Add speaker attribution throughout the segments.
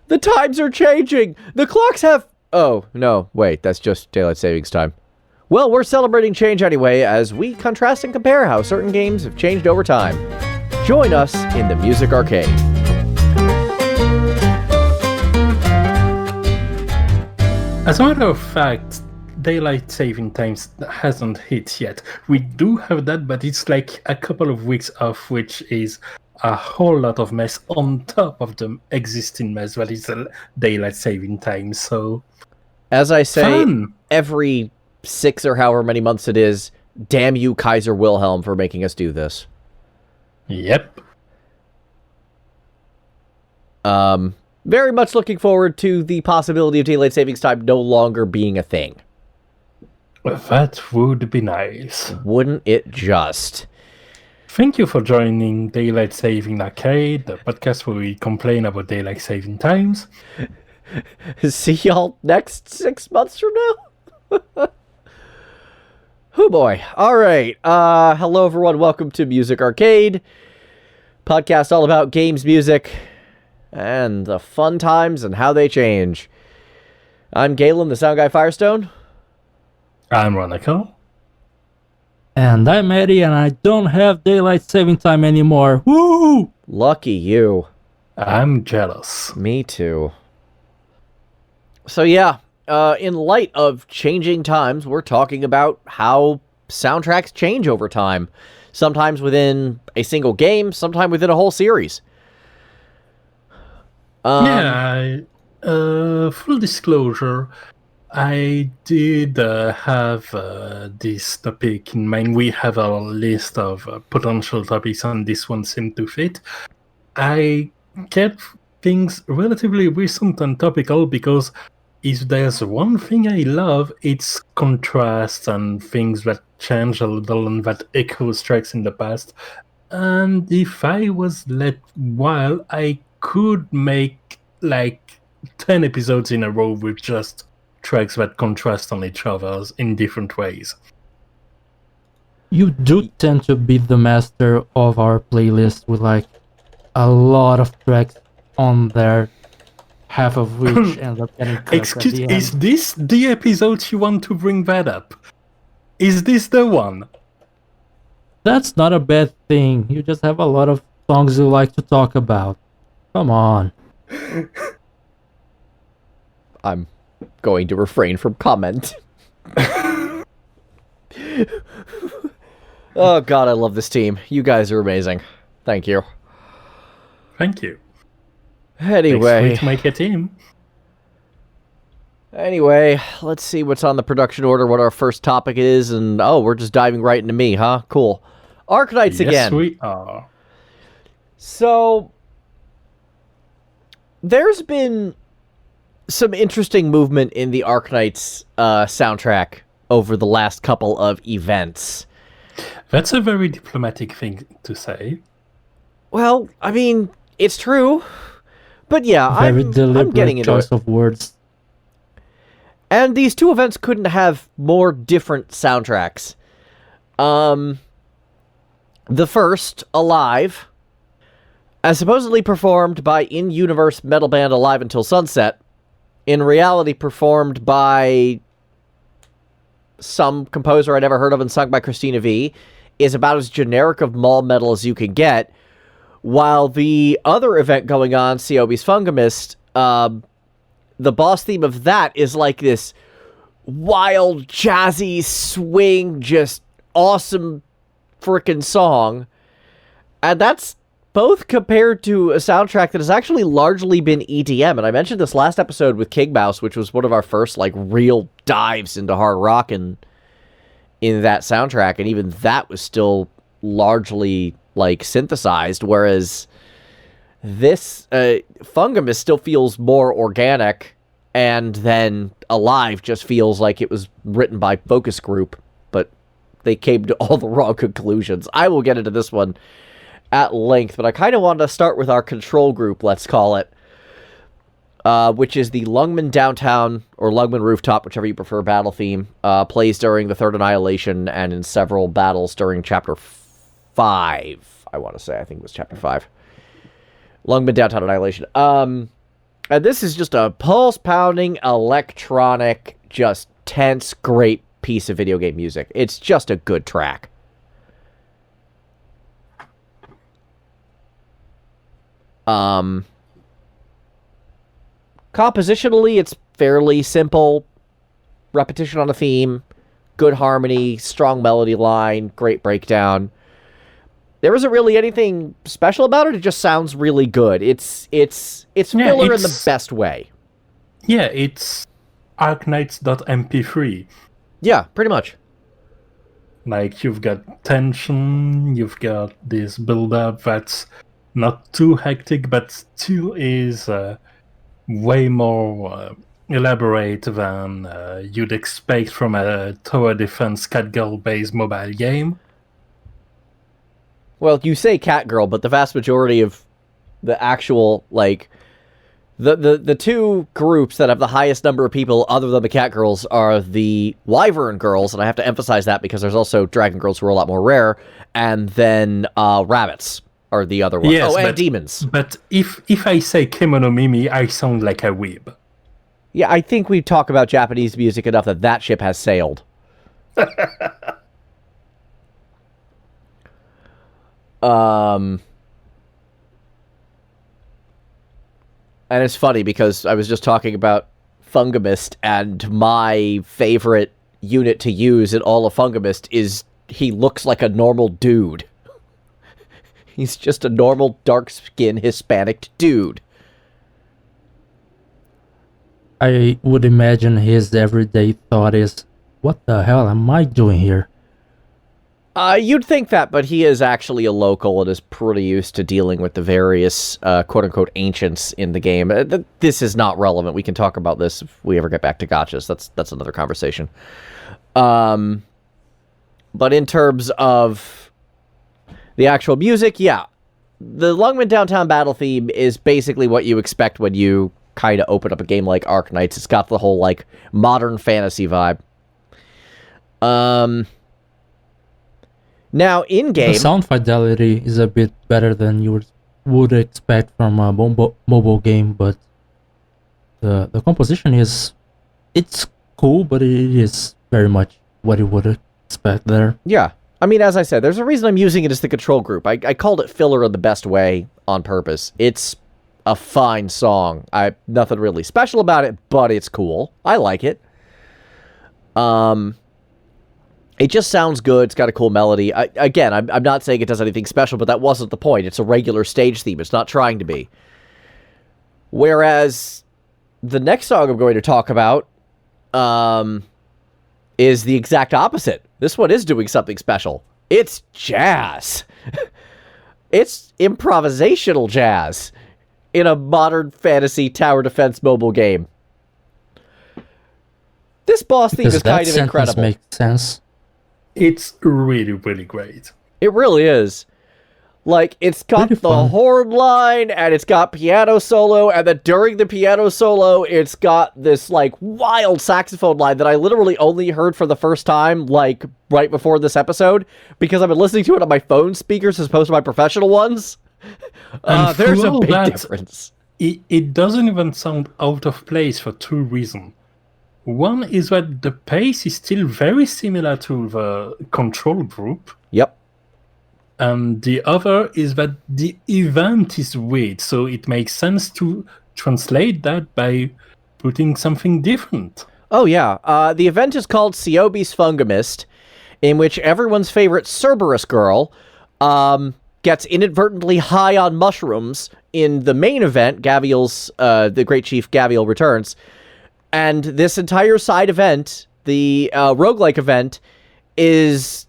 Speaker 1: The times are changing! The clocks have... Oh, no, wait, that's just daylight savings time. Well, we're celebrating change anyway, as we contrast and compare how certain games have changed over time. Join us in the Music Arcade.
Speaker 2: As a matter of fact, daylight saving times hasn't hit yet. We do have that, but it's like a couple of weeks off, which is a whole lot of mess on top of the existing mess that is a daylight saving time. So,
Speaker 1: as I say,
Speaker 2: fun.
Speaker 1: Every 6 or however many months it is, damn you, Kaiser Wilhelm, for making us do this.
Speaker 2: Yep.
Speaker 1: Very much looking forward to the possibility of daylight savings time no longer being a thing.
Speaker 2: That would be nice.
Speaker 1: Wouldn't it just?
Speaker 2: Thank you for joining Daylight Saving Arcade, the podcast where we complain about daylight saving times.
Speaker 1: See y'all next 6 months from now? Oh boy. All right. Hello everyone. Welcome to Music Arcade. Podcast all about games, music, and the fun times and how they change. I'm Galen, the sound guy Firestone.
Speaker 2: I'm Ranakel.
Speaker 3: And I'm Edie, and I don't have daylight saving time anymore. Woo!
Speaker 1: Lucky you.
Speaker 2: I'm jealous.
Speaker 1: Me too. So yeah, in light of changing times, we're talking about how soundtracks change over time. Sometimes within a single game, sometimes within a whole series.
Speaker 2: Full disclosure, I did have this topic in mind. We have a list of potential topics, and this one seemed to fit. I kept things relatively recent and topical because if there's one thing I love, it's contrast and things that change a little and that echo tracks in the past. And if I was let wild, I could make like 10 episodes in a row with just tracks that contrast on each other in different ways.
Speaker 3: You do tend to be the master of our playlist with like a lot of tracks on there, half of which ends up getting cut.
Speaker 2: Excuse, is this the episode you want to bring that up? Is this the one?
Speaker 3: That's not a bad thing. You just have a lot of songs you like to talk about. Come on.
Speaker 1: I'm going to refrain from comment. Oh god, I love this team. You guys are amazing. Thank you.
Speaker 2: Thank you.
Speaker 1: Anyway.
Speaker 2: Next week, make a team.
Speaker 1: Anyway, let's see what's on the production order, what our first topic is, and oh, we're just diving right into me, huh? Cool. Arknights again.
Speaker 2: Yes, we are.
Speaker 1: So, there's been some interesting movement in the Arknights soundtrack over the last couple of events.
Speaker 2: That's a very diplomatic thing to say.
Speaker 1: Well, I mean, it's true. But yeah,
Speaker 3: Very
Speaker 1: I'm
Speaker 3: deliberate
Speaker 1: getting into
Speaker 3: choice
Speaker 1: it.
Speaker 3: of words.
Speaker 1: And these two events couldn't have more different soundtracks. The first, Alive, as supposedly performed by in-universe metal band Alive Until Sunset, in reality performed by some composer I never heard of and sung by Christina V, is about as generic of mall metal as you can get, while the other event going on, Ceobe's Fungimist, the boss theme of that is like this wild, jazzy, swing, just awesome frickin' song. And that's both compared to a soundtrack that has actually largely been EDM. And I mentioned this last episode with King Mouse, which was one of our first, like, real dives into hard rock in that soundtrack. And even that was still largely, like, synthesized, whereas this Fungimist still feels more organic, and then Alive just feels like it was written by focus group, but they came to all the wrong conclusions. I will get into this one at length, but I kind of wanted to start with our control group, let's call it, which is the Lungmen Downtown, or Lungmen Rooftop, whichever you prefer, battle theme, plays during the Third Annihilation and in several battles during Chapter 5, I want to say. I think it was Chapter 5. Lungmen Downtown Annihilation. And this is just a pulse-pounding, electronic, just tense, great piece of video game music. It's just a good track. Compositionally, it's fairly simple. Repetition on a theme, good harmony, strong melody line, great breakdown. There isn't really anything special about it. It just sounds really good. It's filler in the best way.
Speaker 2: Yeah, it's Arknights.mp3.
Speaker 1: Yeah, pretty much.
Speaker 2: Like, you've got tension, you've got this build-up that's not too hectic, but still is way more elaborate than you'd expect from a tower defense catgirl-based mobile game.
Speaker 1: Well, you say Catgirl, but the vast majority of the actual, like, the two groups that have the highest number of people other than the Catgirls are the Wyvern Girls, and I have to emphasize that because there's also Dragon Girls who are a lot more rare, and then Rabbits are the other ones.
Speaker 2: Yes,
Speaker 1: and Demons.
Speaker 2: But if I say Kimono Mimi, I sound like a weeb.
Speaker 1: Yeah, I think we talk about Japanese music enough that ship has sailed. And it's funny because I was just talking about Fungimist, and my favorite unit to use in all of Fungimist is he looks like a normal dude. He's just a normal, dark-skinned Hispanic dude.
Speaker 3: I would imagine his everyday thought is, what the hell am I doing here?
Speaker 1: You'd think that, but he is actually a local and is pretty used to dealing with the various, quote-unquote, ancients in the game. This is not relevant. We can talk about this if we ever get back to gachas. That's another conversation. But in terms of the actual music, yeah. The Lungmen Downtown Battle theme is basically what you expect when you kind of open up a game like Arknights. It's got the whole, like, modern fantasy vibe. Now, in-game...
Speaker 3: The sound fidelity is a bit better than you would expect from a mobile game, but the composition is... It's cool, but it is very much what you would expect there.
Speaker 1: Yeah. I mean, as I said, there's a reason I'm using it as the control group. I called it filler in the best way on purpose. It's a fine song. Nothing really special about it, but it's cool. I like it. It just sounds good. It's got a cool melody. Again, I'm not saying it does anything special, but that wasn't the point. It's a regular stage theme. It's not trying to be. Whereas the next song I'm going to talk about is the exact opposite. This one is doing something special. It's jazz. It's improvisational jazz in a modern fantasy tower defense mobile game. This boss theme is kind of incredible.
Speaker 3: Makes sense.
Speaker 2: It's really, really great.
Speaker 1: It really is. Like, it's got the horn line, and it's got piano solo, and then during the piano solo, it's got this, like, wild saxophone line that I literally only heard for the first time, like, right before this episode, because I've been listening to it on my phone speakers as opposed to my professional ones. There's a big difference.
Speaker 2: It doesn't even sound out of place for two reasons. One is that the pace is still very similar to the control group.
Speaker 1: Yep.
Speaker 2: And the other is that the event is weird, so it makes sense to translate that by putting something different.
Speaker 1: Oh, yeah. The event is called Ceobe's Fungimist, in which everyone's favorite Cerberus girl gets inadvertently high on mushrooms in the main event. Gaviel's, the Great Chief Gaviel returns. And this entire side event, the roguelike event, is...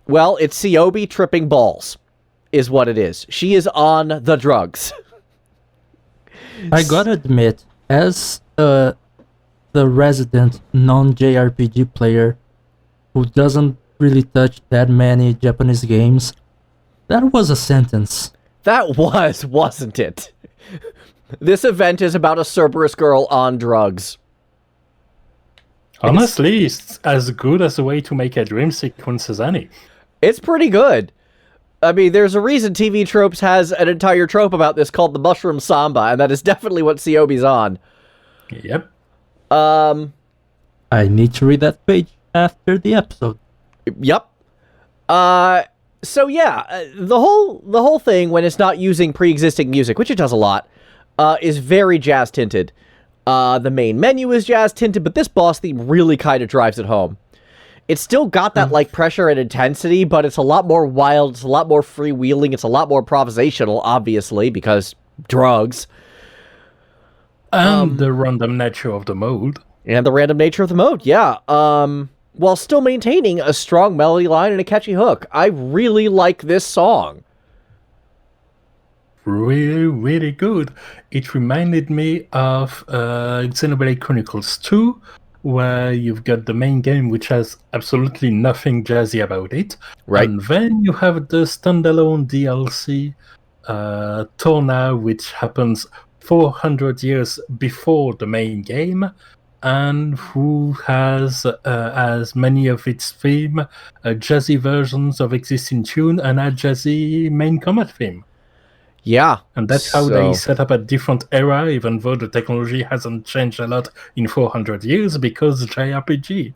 Speaker 1: Well, it's Ceobe tripping balls, is what it is. She is on the drugs.
Speaker 3: I gotta admit, as the resident non-JRPG player who doesn't really touch that many Japanese games, that was a sentence.
Speaker 1: That was, wasn't it? This event is about a Cerberus girl on drugs.
Speaker 2: Honestly, it's as good as a way to make a dream sequence as any.
Speaker 1: It's pretty good. I mean, there's a reason TV Tropes has an entire trope about this called the Mushroom Samba, and that is definitely what Ceobe's on.
Speaker 2: Yep.
Speaker 3: I need to read that page after the episode.
Speaker 1: Yep. So yeah, the whole thing, when it's not using pre-existing music, which it does a lot, is very jazz tinted. The main menu is jazz tinted, but this boss theme really kind of drives it home. It's still got that like pressure and intensity, but it's a lot more wild, it's a lot more freewheeling, it's a lot more improvisational, obviously, because drugs.
Speaker 2: And the random nature of the mode.
Speaker 1: And the random nature of the mode, yeah. While still maintaining a strong melody line and a catchy hook. I really like this song.
Speaker 2: Really, really good. It reminded me of Xenoblade Chronicles 2, where you've got the main game, which has absolutely nothing jazzy about it.
Speaker 1: Right.
Speaker 2: And then you have the standalone DLC, Torna, which happens 400 years before the main game, and who has, as many of its theme, jazzy versions of existing tune and a jazzy main combat theme.
Speaker 1: Yeah.
Speaker 2: And that's how they set up a different era, even though the technology hasn't changed a lot in 400 years, because JRPG.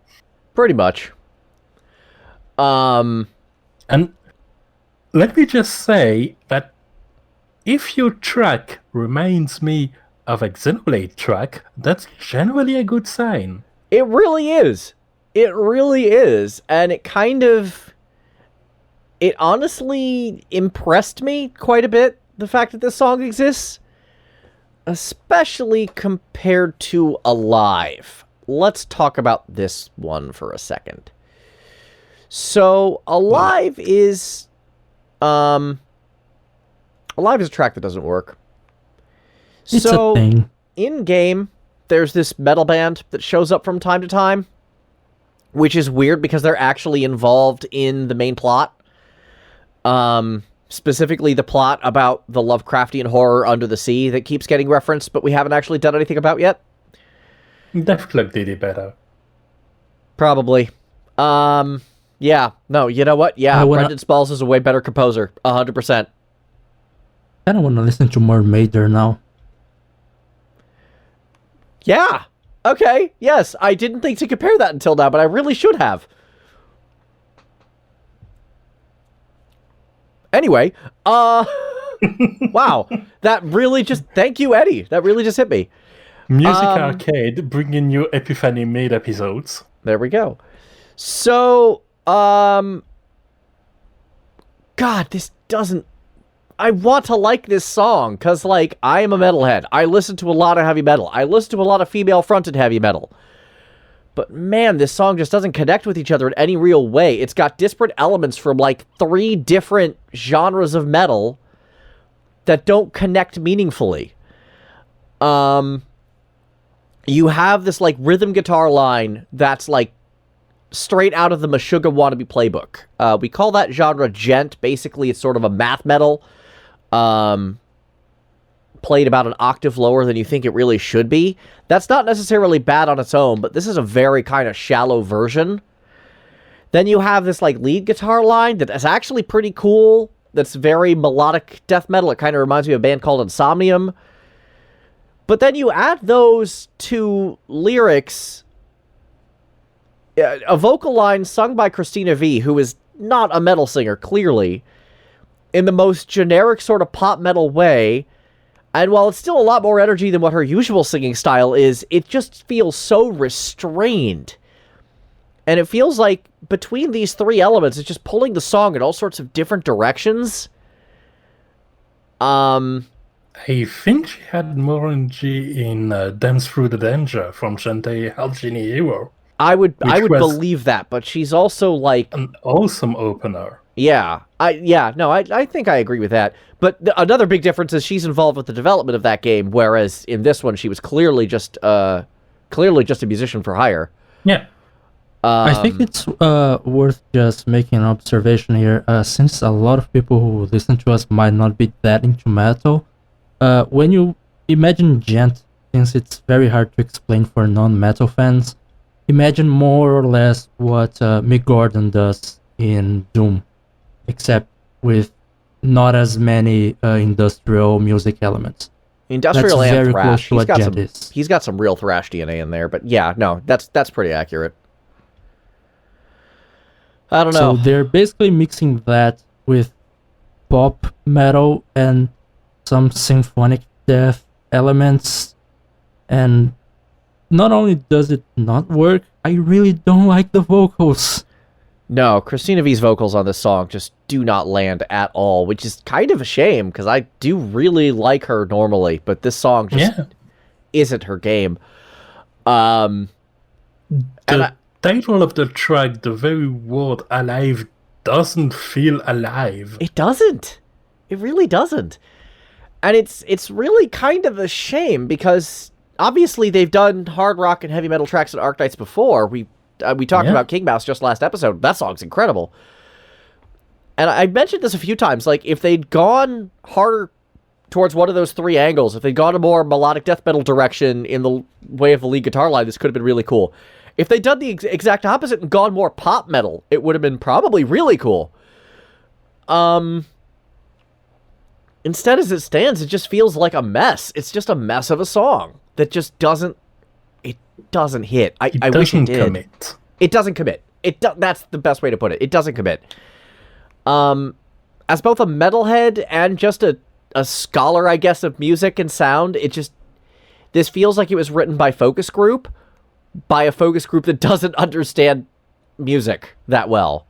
Speaker 1: Pretty much.
Speaker 2: And let me just say that if your track reminds me of a Xenoblade track, that's generally a good sign.
Speaker 1: It really is. It really is. And it honestly impressed me quite a bit, the fact that this song exists. Especially compared to Alive. Let's talk about this one for a second. So, Alive is a track that doesn't work.
Speaker 3: It's a thing.
Speaker 1: In-game, there's this metal band that shows up from time to time, which is weird because they're actually involved in the main plot. Specifically the plot about the Lovecraftian horror under the sea that keeps getting referenced, but we haven't actually done anything about yet.
Speaker 2: Def Club did it better.
Speaker 1: Probably. Yeah. No, you know what? Yeah, Brendan Spalls is a way better composer. 100%.
Speaker 3: I don't want to listen to more Mater now.
Speaker 1: Yeah. Okay. Yes. I didn't think to compare that until now, but I really should have. Anyway, wow. That really just... Thank you, Eddie. That really just hit me.
Speaker 2: Music Arcade, bringing you Epiphany made episodes.
Speaker 1: There we go. So, God, this doesn't... I want to like this song, because, like, I am a metalhead. I listen to a lot of heavy metal. I listen to a lot of female-fronted heavy metal. But, man, this song just doesn't connect with each other in any real way. It's got disparate elements from, like, 3 different genres of metal that don't connect meaningfully. You have this, like, rhythm guitar line that's, like, straight out of the Meshuggah wannabe playbook. We call that genre gent. Basically, it's sort of a math metal. Played about an octave lower than you think it really should be. That's not necessarily bad on its own, but this is a very kind of shallow version. Then you have this, like, lead guitar line that is actually pretty cool. That's very melodic death metal. It kind of reminds me of a band called Insomnium. But then you add those to lyrics, a vocal line sung by Christina V, who is not a metal singer, clearly, in the most generic sort of pop metal way. And while it's still a lot more energy than what her usual singing style is, it just feels so restrained. And it feels like between these 3 elements, it's just pulling the song in all sorts of different directions.
Speaker 2: I think she had more energy in Dance Through the Danger from Shantae Halcyonia Hero.
Speaker 1: I would believe that, but she's also, like...
Speaker 2: an awesome opener.
Speaker 1: Yeah. I think I agree with that. But another big difference is she's involved with the development of that game, whereas in this one she was clearly just a musician for hire.
Speaker 2: Yeah.
Speaker 3: I think it's worth just making an observation here, since a lot of people who listen to us might not be that into metal. When you imagine gent, since it's very hard to explain for non-metal fans, imagine more or less what Mick Gordon does in Doom, except with not as many industrial music elements.
Speaker 1: Industrial
Speaker 3: That's
Speaker 1: and
Speaker 3: very
Speaker 1: thrash.
Speaker 3: close to what Jet is.
Speaker 1: He's got some real thrash DNA in there, but yeah, no, that's pretty accurate. I don't know.
Speaker 3: So they're basically mixing that with pop metal and some symphonic death elements, and not only does it not work, I really don't like the vocals.
Speaker 1: No, Christina V's vocals on this song just do not land at all, which is kind of a shame, because I do really like her normally, but this song just isn't her game.
Speaker 2: The title of the track, the very word alive, doesn't feel alive.
Speaker 1: It doesn't. It really doesn't. And it's really kind of a shame, because obviously they've done hard rock and heavy metal tracks at Arknights before. We talked about King Mouse just last episode. That song's incredible. And I mentioned this a few times. Like, if they'd gone harder towards one of those three angles, if they'd gone a more melodic death metal direction in the way of the lead guitar line, this could have been really cool. If they'd done the exact opposite and gone more pop metal, it would have been probably really cool. Instead, as it stands, it just feels like a mess. It's just a mess of a song that just doesn't hit. I wish it did.
Speaker 2: Commit.
Speaker 1: It doesn't commit. That's the best way to put it. It doesn't commit. As both a metalhead and just a scholar, I guess, of music and sound, this feels like it was written by a focus group that doesn't understand music that well.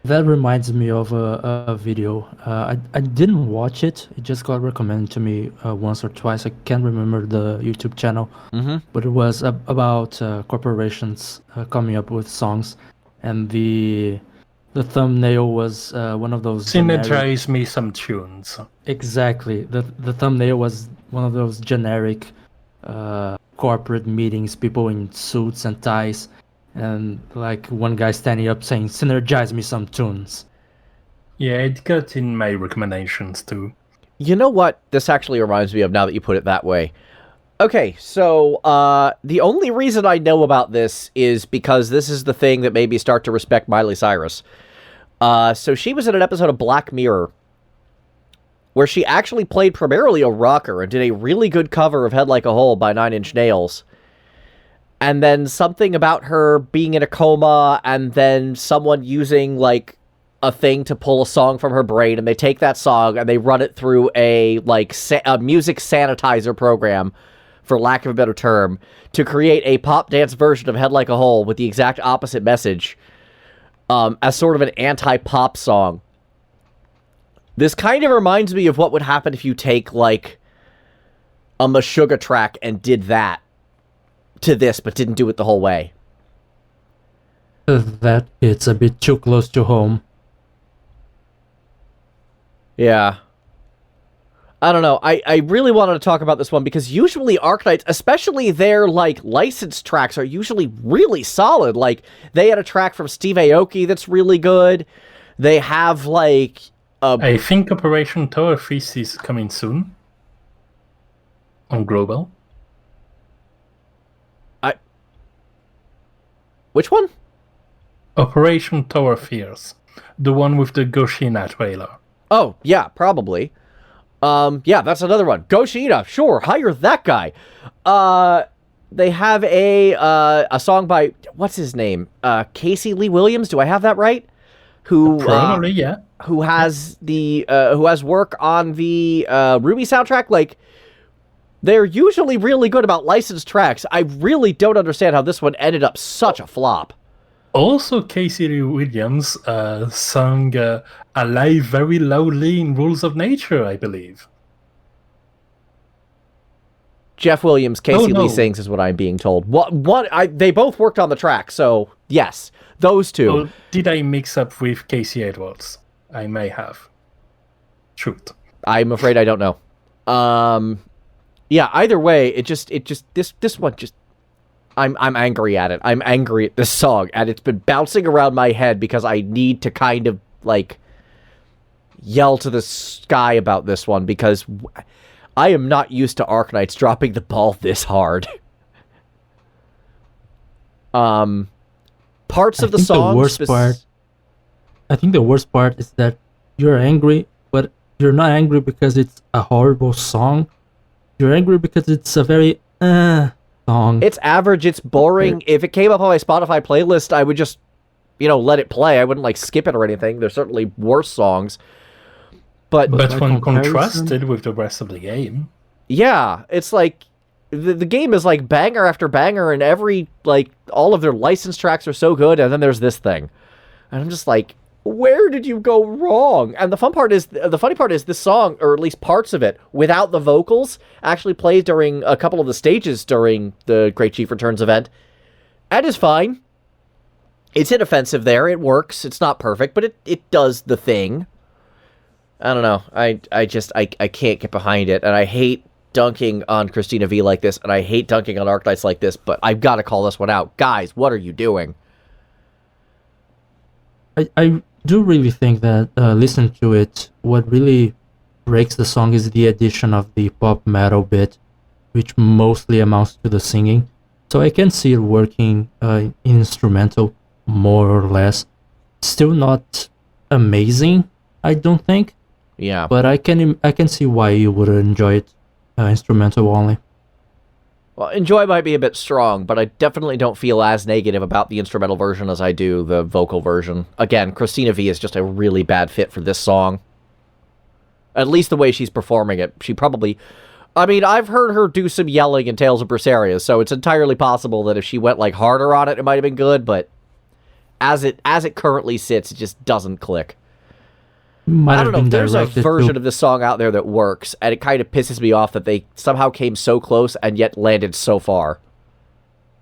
Speaker 3: That reminds me of a video. I didn't watch it. It just got recommended to me once or twice. I can't remember the YouTube channel.
Speaker 1: Mm-hmm.
Speaker 3: But it was about corporations coming up with songs. And the thumbnail was one of those
Speaker 2: Synergize me some tunes.
Speaker 3: Exactly. The thumbnail was one of those generic corporate meetings, people in suits and ties. And like one guy standing up saying, "Synergize me some tunes."
Speaker 2: Yeah, it got in my recommendations too.
Speaker 1: You know what this actually reminds me of now that you put it that way? Okay, so the only reason I know about this is because this is the thing that made me start to respect Miley Cyrus. So she was in an episode of Black Mirror where she actually played primarily a rocker and did a really good cover of Head Like a Hole by Nine Inch Nails. And then something about her being in a coma, and then someone using, like, a thing to pull a song from her brain, and they take that song and they run it through a music sanitizer program, for lack of a better term, to create a pop dance version of Head Like a Hole with the exact opposite message, as sort of an anti-pop song. This kind of reminds me of what would happen if you take, like, a Meshuggah track and did that to this, but didn't do it the whole way.
Speaker 3: That it's a bit too close to home.
Speaker 1: Yeah. I don't know. I really wanted to talk about this one because usually Arknights, especially their, like, licensed tracks, are usually really solid. Like, they had a track from Steve Aoki that's really good. They have, like,
Speaker 2: I think Operation Tower Feast is coming soon. On Global.
Speaker 1: Which one?
Speaker 2: Operation Tower Fears. The one with the Goshina trailer.
Speaker 1: Oh, yeah, probably. Yeah, that's another one. Goshina, sure, hire that guy. They have a song by, what's his name? Casey Lee Williams, do I have that right? Who
Speaker 2: Probably, yeah.
Speaker 1: Who has who has work on the Ruby soundtrack? Like, they're usually really good about licensed tracks. I really don't understand how this one ended up such a flop.
Speaker 2: Also, Casey Lee Williams sung Alive very loudly in Rules of Nature, I believe.
Speaker 1: Jeff Williams, Casey Lee sings is what I'm being told. They both worked on the track, so yes, those two.
Speaker 2: Or did I mix up with Casey Edwards? I may have. Shoot.
Speaker 1: I'm afraid I don't know. Yeah, either way, this one just I'm angry at it. I'm angry at this song, and it's been bouncing around my head because I need to kind of, like, yell to the sky about this one because I am not used to Arknights dropping the ball this hard. Parts of the song.
Speaker 3: I think the worst part is that you're angry, but you're not angry because it's a horrible song. You're angry because it's a very song.
Speaker 1: It's average, it's boring. If it came up on my Spotify playlist, I would just, let it play. I wouldn't, skip it or anything. There's certainly worse songs. But
Speaker 2: when contrasted with the rest of the game...
Speaker 1: Yeah, it's like... The game is like banger after banger, and all of their licensed tracks are so good, and then there's this thing. And I'm just like, where did you go wrong? And the funny part is this song, or at least parts of it, without the vocals, actually plays during a couple of the stages during the Great Chief Returns event. And is fine. It's inoffensive there, it works, it's not perfect, but it does the thing. I don't know, I can't get behind it, and I hate dunking on Christina V like this, and I hate dunking on Arknights like this, but I've got to call this one out. Guys, what are you doing?
Speaker 3: I do really think that, listen to it, what really breaks the song is the addition of the pop metal bit, which mostly amounts to the singing. So I can see it working instrumental, more or less. Still not amazing, I don't think.
Speaker 1: Yeah.
Speaker 3: But I can see why you would enjoy it instrumental only.
Speaker 1: Well, enjoy might be a bit strong, but I definitely don't feel as negative about the instrumental version as I do the vocal version. Again, Christina V is just a really bad fit for this song. At least the way she's performing it. She probably... I mean, I've heard her do some yelling in Tales of Berseria, so it's entirely possible that if she went, harder on it, it might have been good, but as it currently sits, it just doesn't click. I don't know, there's a version of this song out there that works, and it kind of pisses me off that they somehow came so close and yet landed so far.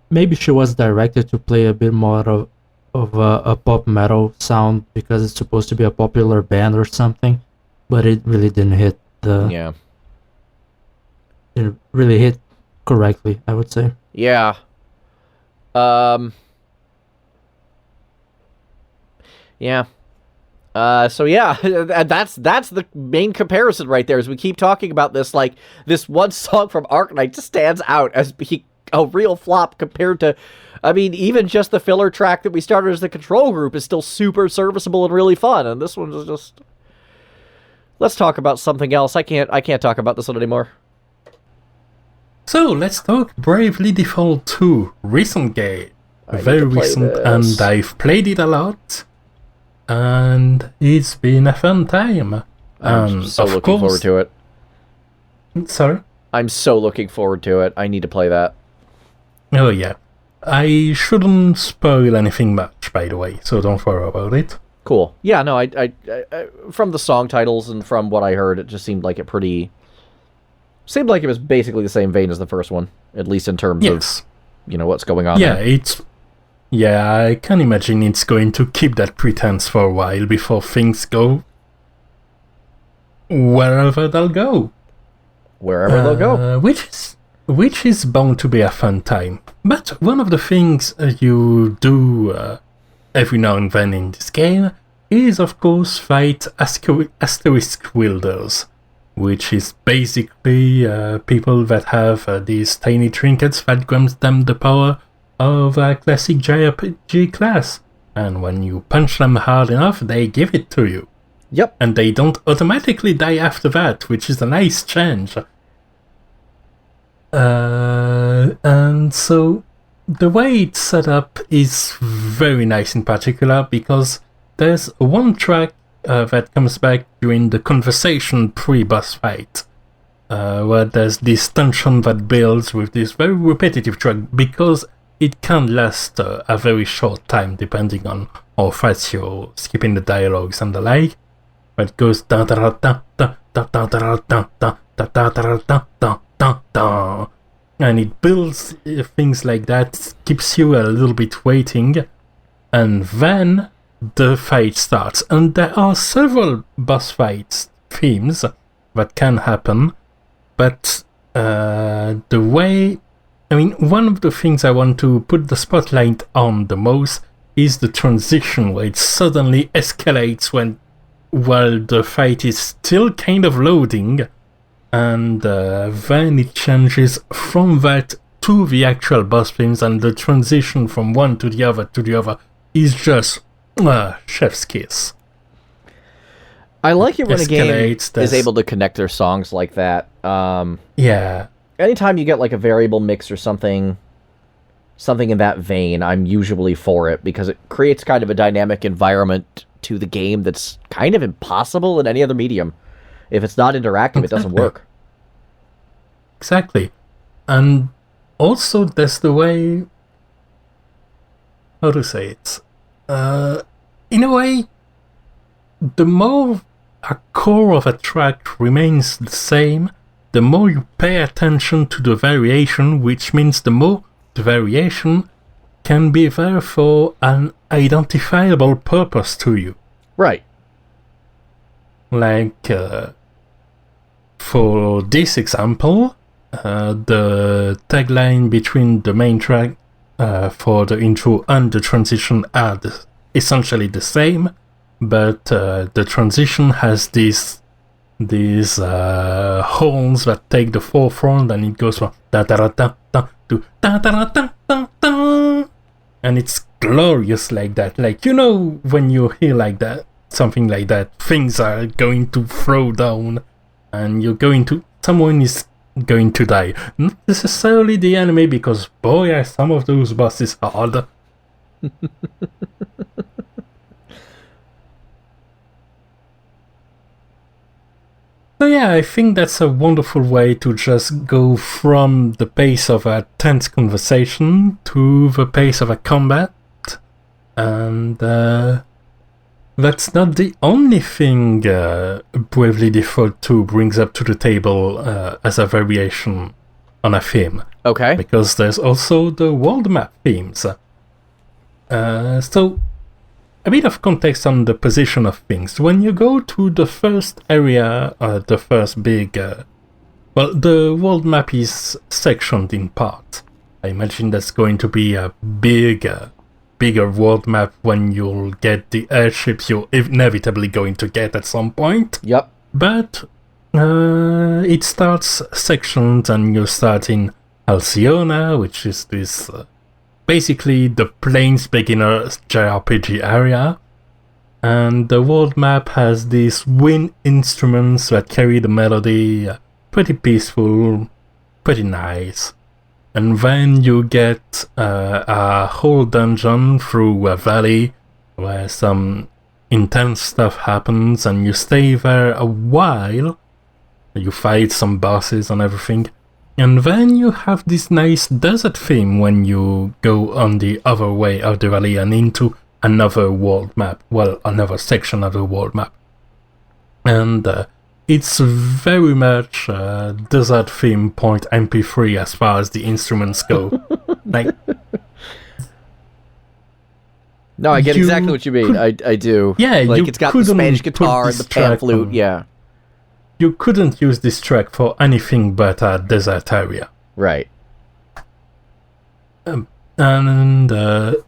Speaker 3: Maybe she was directed to play a bit more of a pop metal sound because it's supposed to be a popular band or something, but it really didn't hit
Speaker 1: Yeah.
Speaker 3: It really hit correctly, I would say.
Speaker 1: Yeah. Yeah. So yeah, that's the main comparison right there. As we keep talking about this, this one song from Arknights just stands out as being a real flop compared to, I mean, even just the filler track that we started as the control group is still super serviceable and really fun, and this one's just... Let's talk about something else. I can't talk about this one anymore.
Speaker 2: So let's talk Bravely Default 2, recent game, very recent, and I've played it a lot. And it's been a fun time.
Speaker 1: I'm so looking forward to it.
Speaker 2: Sorry?
Speaker 1: I'm so looking forward to it. I need to play that.
Speaker 2: Oh, yeah. I shouldn't spoil anything much, by the way, so don't worry about it.
Speaker 1: Cool. Yeah, no, I from the song titles and from what I heard, it just seemed like it was basically the same vein as the first one, at least in terms of, what's going on there.
Speaker 2: Yeah, I can imagine it's going to keep that pretense for a while before things go wherever they'll go.
Speaker 1: Wherever they'll go.
Speaker 2: Which is bound to be a fun time. But one of the things you do every now and then in this game is, of course, fight Asterisk wielders, which is basically people that have these tiny trinkets that grants them the power of a classic JRPG class, and when you punch them hard enough, they give it to you.
Speaker 1: Yep.
Speaker 2: And they don't automatically die after that, which is a nice change. And so, the way it's set up is very nice in particular, because there's one track that comes back during the conversation pre-boss fight, where there's this tension that builds with this very repetitive track, because it can last a very short time, depending on how fast you're skipping the dialogues and the like. But it goes da da da da da da da da da da da da da da da, and it builds things like that, keeps you a little bit waiting, and then the fight starts. And there are several boss fights themes that can happen, but the way... I mean, one of the things I want to put the spotlight on the most is the transition, where it suddenly escalates while the fight is still kind of loading, and then it changes from that to the actual boss themes, and the transition from one to the other is just chef's kiss.
Speaker 1: I like it when a game
Speaker 2: escalates,
Speaker 1: is able to connect their songs like that.
Speaker 2: Yeah.
Speaker 1: Anytime you get like a variable mix or something in that vein, I'm usually for it because it creates kind of a dynamic environment to the game that's kind of impossible in any other medium. If it's not interactive, it doesn't work.
Speaker 2: Exactly. And also there's the way... How to say it? In a way, the more a core of a track remains the same, the more you pay attention to the variation, which means the more the variation can be there for an identifiable purpose to you.
Speaker 1: Right.
Speaker 2: Like, for this example, the tagline between the main track for the intro and the transition are essentially the same, but the transition has these horns that take the forefront, and it goes from da da da da da to da da da da da, and it's glorious like that. Like, you know, when you hear like that, something like that, things are going to throw down, and someone is going to die. Not necessarily the enemy, because boy, are some of those bosses hard. So yeah, I think that's a wonderful way to just go from the pace of a tense conversation to the pace of a combat. And that's not the only thing Bravely Default 2 brings up to the table as a variation on a theme.
Speaker 1: Okay.
Speaker 2: Because there's also the world map themes. So, a bit of context on the position of things. When you go to the first area, the first big... the world map is sectioned in parts. I imagine that's going to be a bigger world map when you'll get the airships you're inevitably going to get at some point.
Speaker 1: Yep.
Speaker 2: But it starts sectioned, and you start in Halcyonia, which is this... basically the Plains beginner JRPG area, and the world map has these wind instruments that carry the melody, pretty peaceful, pretty nice. And then you get a whole dungeon through a valley where some intense stuff happens, and you stay there a while, you fight some bosses and everything. And then you have this nice desert theme when you go on the other way of the valley and into another world map. Well, another section of the world map. And it's very much desert theme point MP3 as far as the instruments go. Like,
Speaker 1: no, I get exactly what you mean. I do.
Speaker 2: Yeah,
Speaker 1: like, it's got the Spanish guitar and the pan flute, yeah.
Speaker 2: You couldn't use this track for anything but a desert area.
Speaker 1: Right.
Speaker 2: And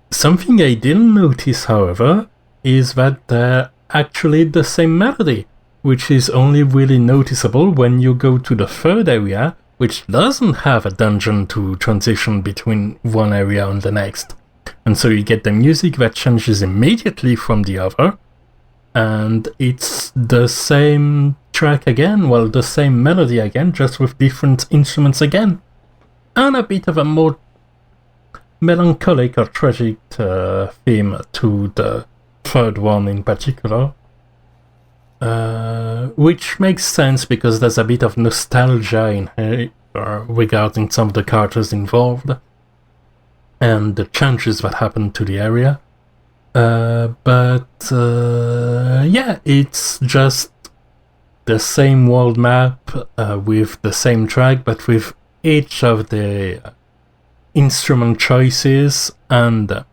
Speaker 2: something I didn't notice, however, is that they're actually the same melody, which is only really noticeable when you go to the third area, which doesn't have a dungeon to transition between one area and the next. And so you get the music that changes immediately from the other, and it's the same track again, well, the same melody again, just with different instruments again. And a bit of a more melancholic or tragic theme to the third one in particular. Which makes sense because there's a bit of nostalgia in here regarding some of the characters involved and the changes that happen to the area. Yeah, it's just the same world map with the same track, but with each of the instrument choices and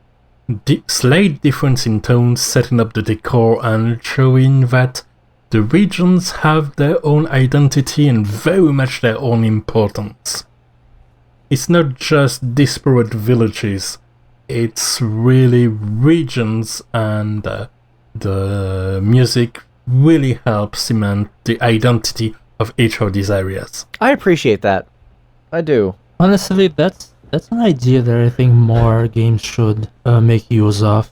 Speaker 2: slight difference in tones, setting up the decor and showing that the regions have their own identity and very much their own importance. It's not just disparate villages, it's really regions, and the music really helps cement the identity of each of these areas.
Speaker 1: I appreciate that. I do.
Speaker 3: Honestly, that's an idea that I think more games should make use of.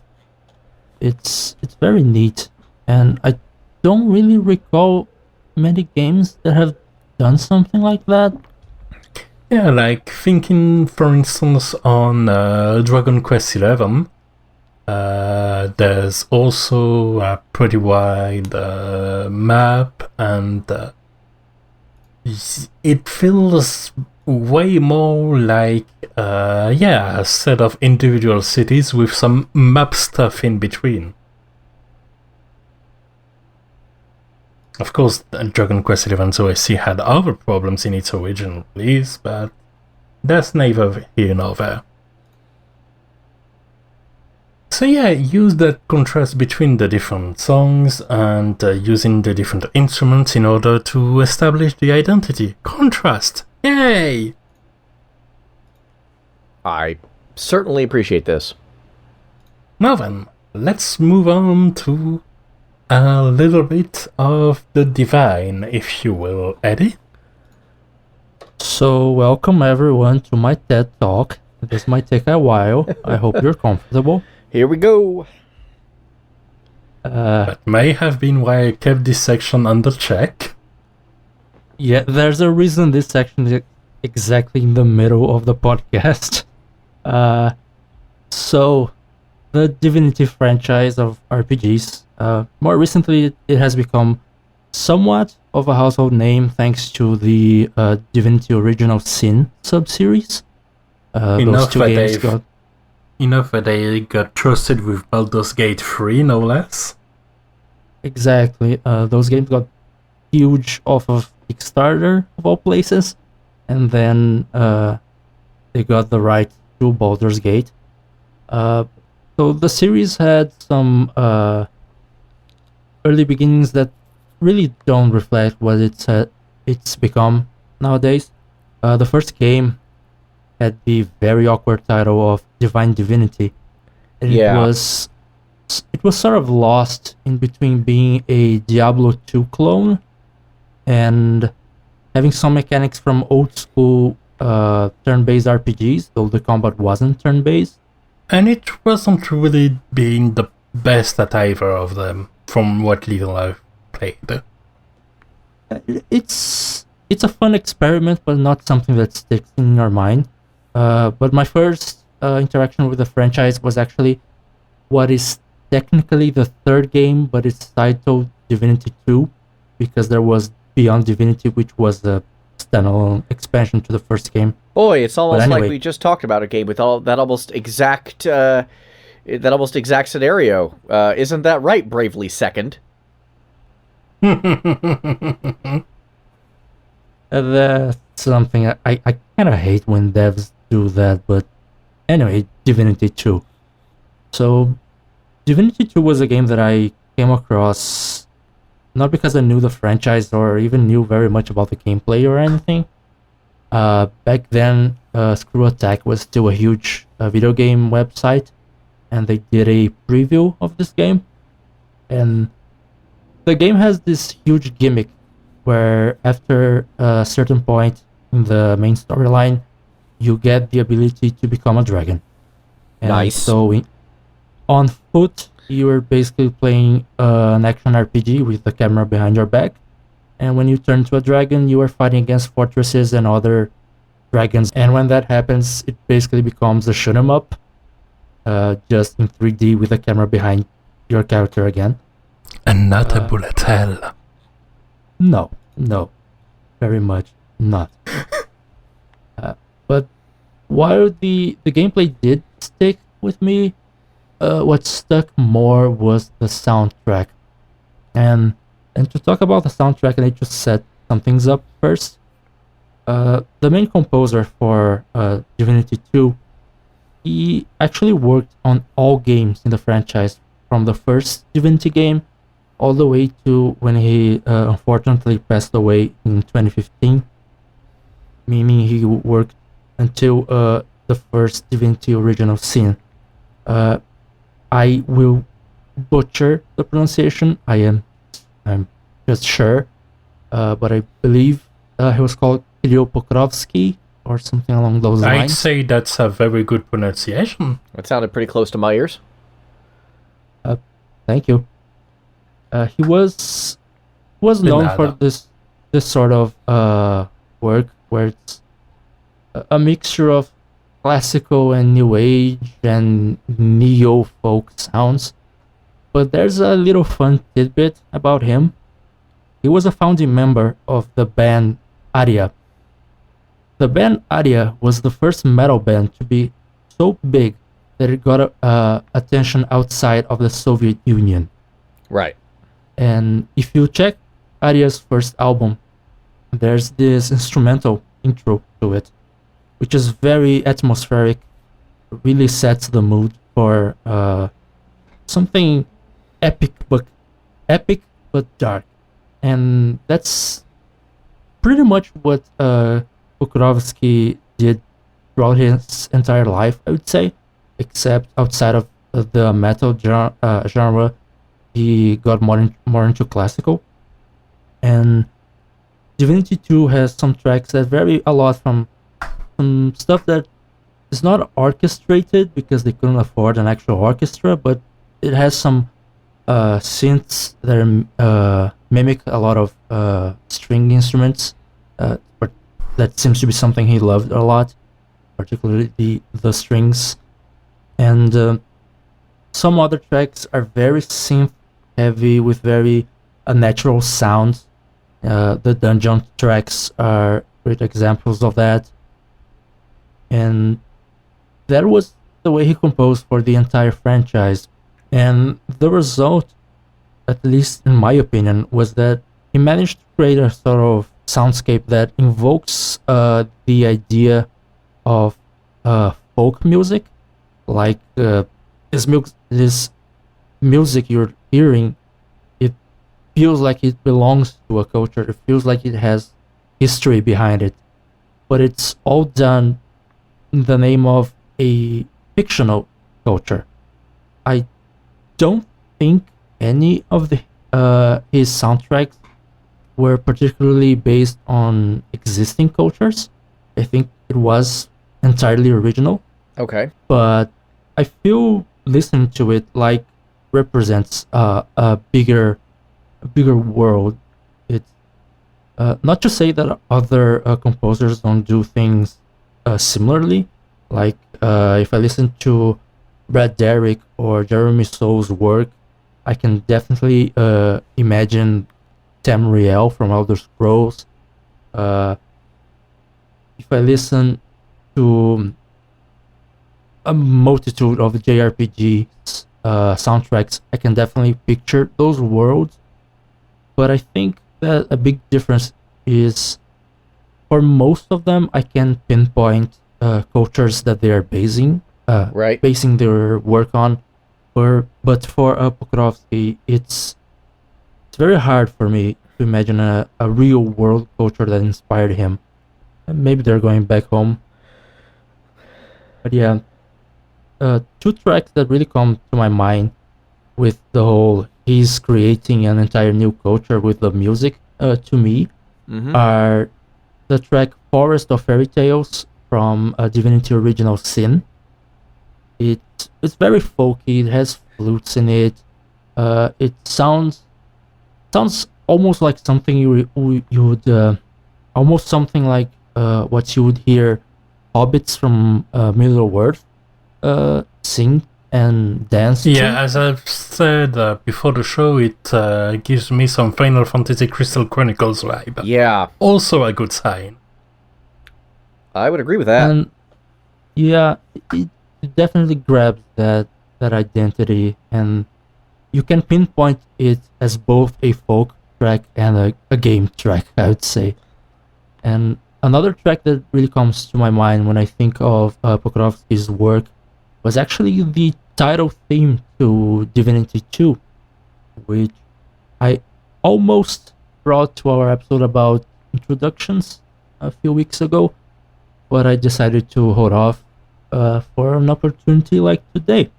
Speaker 3: It's very neat, and I don't really recall many games that have done something like that.
Speaker 2: Yeah, like thinking, for instance, on Dragon Quest XI, there's also a pretty wide map, and it feels way more like, a set of individual cities with some map stuff in between. Of course, Dragon Quest XI OSC had other problems in its original release, but that's neither here nor there. So yeah, use that contrast between the different songs and using the different instruments in order to establish the identity. Contrast! Yay!
Speaker 1: I certainly appreciate this.
Speaker 2: Now then, let's move on to a little bit of the divine, if you will, Eddie.
Speaker 3: So, welcome everyone to my TED Talk. This might take a while. I hope you're comfortable.
Speaker 1: Here we go.
Speaker 2: That may have been why I kept this section under check.
Speaker 3: Yeah, there's a reason this section is exactly in the middle of the podcast. So, the Divinity franchise of RPGs, more recently it has become somewhat of a household name thanks to the Divinity Original Sin sub-series. Those two games got...
Speaker 2: Enough that they got trusted with Baldur's Gate 3, no less.
Speaker 3: Exactly. Those games got huge off of Kickstarter, of all places. And then they got the right to Baldur's Gate. So the series had some early beginnings that really don't reflect what it's become nowadays. The first game had the very awkward title of Divine Divinity. And it was sort of lost in between being a Diablo 2 clone and having some mechanics from old school turn-based RPGs, though the combat wasn't turn-based.
Speaker 2: And it wasn't really being the best at either of them, from what little I've played.
Speaker 3: It's a fun experiment, but not something that sticks in your mind. But my first interaction with the franchise was actually what is technically the third game, but it's titled Divinity 2, because there was Beyond Divinity, which was a standalone expansion to the first game.
Speaker 1: Boy, it's almost
Speaker 3: anyway,
Speaker 1: like we just talked about a game with all that almost exact scenario. Isn't that right, Bravely Second?
Speaker 3: That's something I kind of hate when devs do that, but anyway, Divinity 2. So, Divinity 2 was a game that I came across not because I knew the franchise or even knew very much about the gameplay or anything. Back then, Screw Attack was still a huge video game website, and they did a preview of this game. And the game has this huge gimmick where after a certain point in the main storyline, you get the ability to become a dragon. And
Speaker 1: nice.
Speaker 3: So on foot, you are basically playing an action RPG with the camera behind your back. And when you turn to a dragon, you are fighting against fortresses and other dragons. And when that happens, it basically becomes a shoot 'em up, just in 3D with the camera behind your character again.
Speaker 2: And not a bullet hell.
Speaker 3: No, very much not. But while the gameplay did stick with me, what stuck more was the soundtrack. And to talk about the soundtrack, I need to set some things up first. The main composer for Divinity 2, he actually worked on all games in the franchise, from the first Divinity game all the way to when he unfortunately passed away in 2015, meaning he worked until the first Divinity Original Sin. I will butcher the pronunciation, I'm just sure, but I believe he was called Kiril Pokrovsky or something along those lines.
Speaker 2: I'd say that's a very good pronunciation.
Speaker 1: That sounded pretty close to my ears.
Speaker 3: Thank you. He was was known for
Speaker 2: Nada.
Speaker 3: this sort of work where it's a mixture of classical and new age and neo folk sounds. But there's a little fun tidbit about him. He was a founding member of the band Aria. The band Aria was the first metal band to be so big that it got attention outside of the Soviet Union.
Speaker 1: Right.
Speaker 3: And if you check Aria's first album, there's this instrumental intro to it, which is very atmospheric, really sets the mood for something epic but dark. And that's pretty much what Pokrovsky did throughout his entire life, I would say, except outside of the metal genre, he got more into classical. And Divinity 2 has some tracks that vary a lot from some stuff that is not orchestrated because they couldn't afford an actual orchestra, but it has some synths that mimic a lot of string instruments, but that seems to be something he loved a lot, particularly the strings. And some other tracks are very synth heavy with very natural sounds. The dungeon tracks are great examples of that. And that was the way he composed for the entire franchise. And the result, at least in my opinion, was that he managed to create a sort of soundscape that invokes the idea of folk music. Like this music you're hearing, it feels like it belongs to a culture. It feels like it has history behind it. But it's all done in the name of a fictional culture. I don't think any of his soundtracks were particularly based on existing cultures. I think it was entirely original.
Speaker 1: Okay.
Speaker 3: But I feel listening to it like represents a bigger world. It's not to say that other composers don't do things similarly. Like if I listen to Brad Derrick or Jeremy Soule's work, I can definitely imagine Tamriel from Elder Scrolls. If I listen to a multitude of JRPGs soundtracks, I can definitely picture those worlds. But I think that a big difference is, for most of them, I can pinpoint cultures that they are basing their work on. But for Pokrovsky, it's very hard for me to imagine a real world culture that inspired him. And maybe they're going back home. But yeah, two tracks that really come to my mind with the whole he's creating an entire new culture with the music to me are the track Forest of Fairy Tales from Divinity Original Sin. It's very folky, it has flutes in it. It sounds almost like something you would almost something like what you would hear hobbits from Middle-earth sing and dance to.
Speaker 2: Yeah, as I've said before the show, it gives me some Final Fantasy Crystal Chronicles vibe.
Speaker 1: Yeah.
Speaker 2: Also a good sign.
Speaker 1: I would agree with that.
Speaker 3: And yeah, it definitely grabs that identity, and you can pinpoint it as both a folk track and a game track, I would say. And another track that really comes to my mind when I think of Pokrovsky's work was actually the title theme to Divinity 2, which I almost brought to our episode about introductions a few weeks ago, but I decided to hold off for an opportunity like today.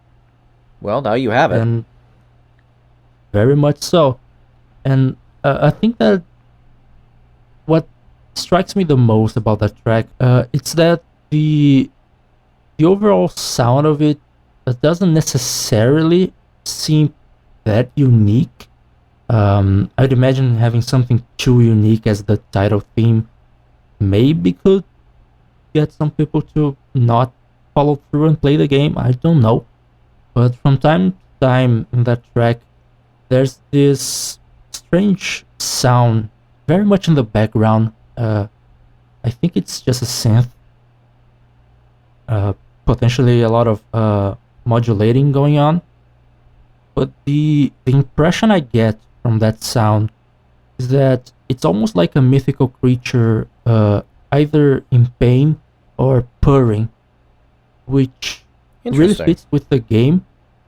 Speaker 1: Well, now you have it.
Speaker 3: And very much so. And I think that what strikes me the most about that track, it's that the overall sound of it doesn't necessarily seem that unique. I'd imagine having something too unique as the title theme maybe could get some people to not follow through and play the game. I don't know. But from time to time in that track, there's this strange sound very much in the background. I think it's just a synth. Potentially a lot of modulating going on. But the impression I get from that sound is that it's almost like a mythical creature either in pain or purring, which really fits with the game,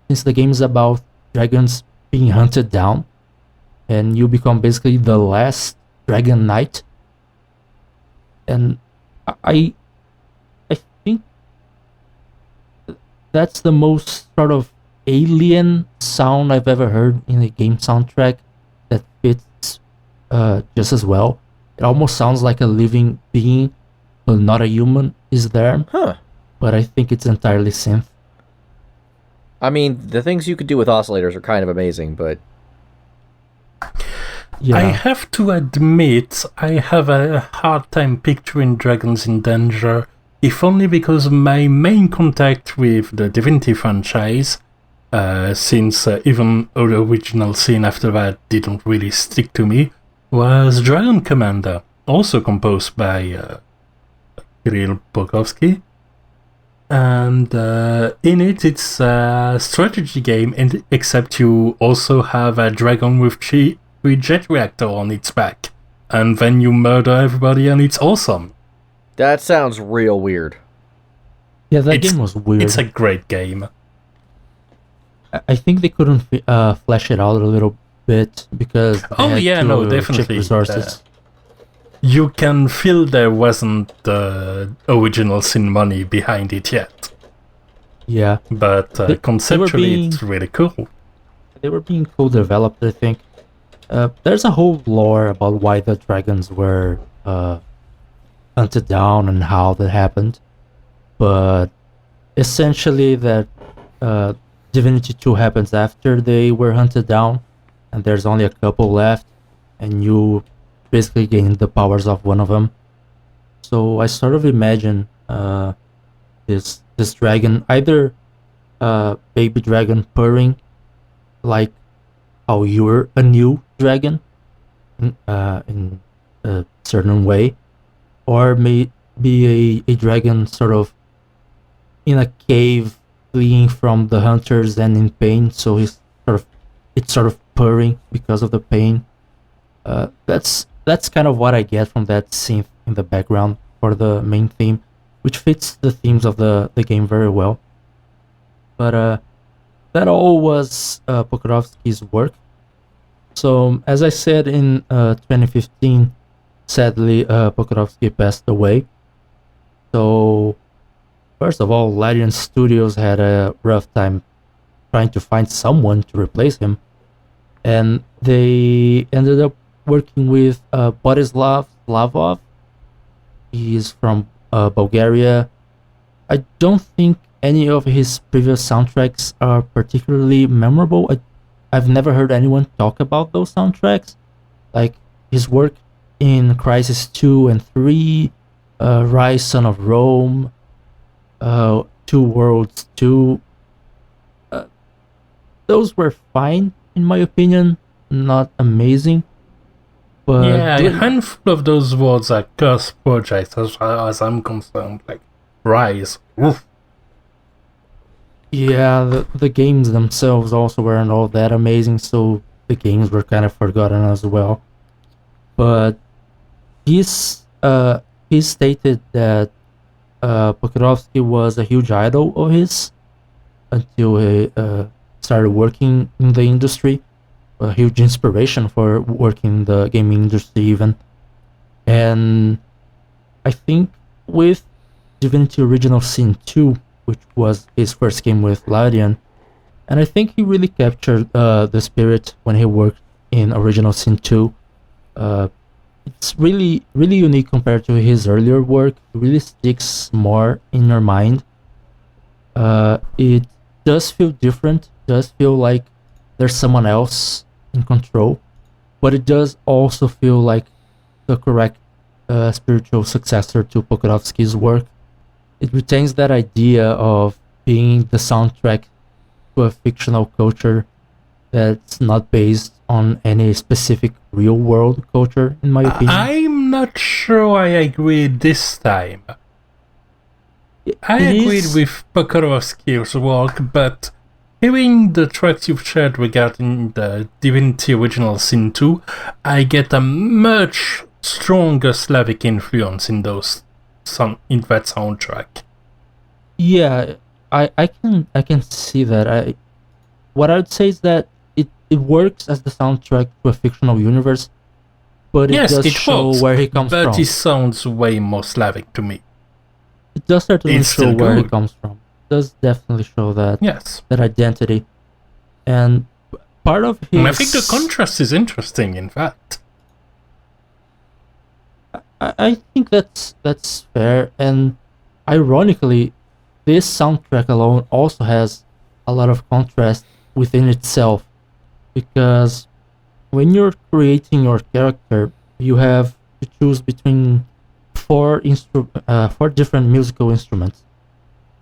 Speaker 3: since the game is about dragons being hunted down, and you become basically the last dragon knight. And I think that's the most sort of alien sound I've ever heard in a game soundtrack that fits just as well. It almost sounds like a living being, but not a human is there.
Speaker 1: Huh.
Speaker 3: But I think it's entirely synth.
Speaker 1: I mean, the things you could do with oscillators are kind of amazing, but...
Speaker 3: Yeah.
Speaker 2: I have to admit, I have a hard time picturing dragons in danger, if only because my main contact with the Divinity franchise, since even the original scene after that didn't really stick to me, was Dragon Commander, also composed by Kiril Pokrovsky. And in it, it's a strategy game, except you also have a dragon with three jet reactor on its back, and then you murder everybody, and it's awesome.
Speaker 1: That sounds real weird.
Speaker 3: Yeah, that game was weird.
Speaker 2: It's a great game.
Speaker 3: I think they couldn't flesh it out a little bit because they had to
Speaker 2: definitely.
Speaker 3: check resources.
Speaker 2: You can feel there wasn't the original sin money behind it yet.
Speaker 3: Yeah,
Speaker 2: but conceptually, it's really cool.
Speaker 3: They were being co-developed, I think. There's a whole lore about why the dragons were hunted down and how that happened. But essentially that Divinity 2 happens after they were hunted down, and there's only a couple left, and you basically gain the powers of one of them. So I sort of imagine this dragon, either baby dragon purring, like how you're a new dragon in a certain way, or may be a dragon sort of in a cave fleeing from the hunters and in pain, so it's sort of purring because of the pain. That's kind of what I get from that synth in the background for the main theme, which fits the themes of the game very well. But that all was Pokrovsky's work. So, as I said, in 2015, sadly, Pokrovsky passed away. So, first of all, Larian Studios had a rough time trying to find someone to replace him. And they ended up working with Borislav Slavov. He is from Bulgaria. I don't think any of his previous soundtracks are particularly memorable. I've never heard anyone talk about those soundtracks. Like his work in Crisis 2 and 3, Rise, Son of Rome, Two Worlds 2. Those were fine, in my opinion. Not amazing. But
Speaker 2: yeah, a handful of those words are curse projects as far as I'm concerned. Like Rise. Oof.
Speaker 3: Yeah, the games themselves also weren't all that amazing, so the games were kind of forgotten as well. But he stated that Pokrovsky was a huge idol of his until he started working in the industry. A huge inspiration for working in the gaming industry even. And I think with Divinity Original Sin 2, which was his first game with Larian, and I think he really captured the spirit when he worked in Original Sin 2. It's really unique compared to his earlier work. It really sticks more in your mind. It does feel different, does feel like there's someone else in control, but it does also feel like the correct spiritual successor to Pokrovsky's work. It retains that idea of being the soundtrack to a fictional culture that's not based on any specific real-world culture, in my opinion.
Speaker 2: I'm not sure I agree this time. I agreed with Pokrovsky's work, but hearing the tracks you've shared regarding the Divinity Original Sin 2, I get a much stronger Slavic influence in in that soundtrack.
Speaker 3: Yeah, I can see that. What I'd say is that it works as the soundtrack to a fictional universe, but it does show where he comes from.
Speaker 2: But it sounds way more Slavic to me.
Speaker 3: It does certainly show where he comes from. It does definitely show that that identity. And part of his...
Speaker 2: I think the contrast is interesting, in fact.
Speaker 3: I think that's fair, and ironically, this soundtrack alone also has a lot of contrast within itself, because when you're creating your character, you have to choose between four different musical instruments,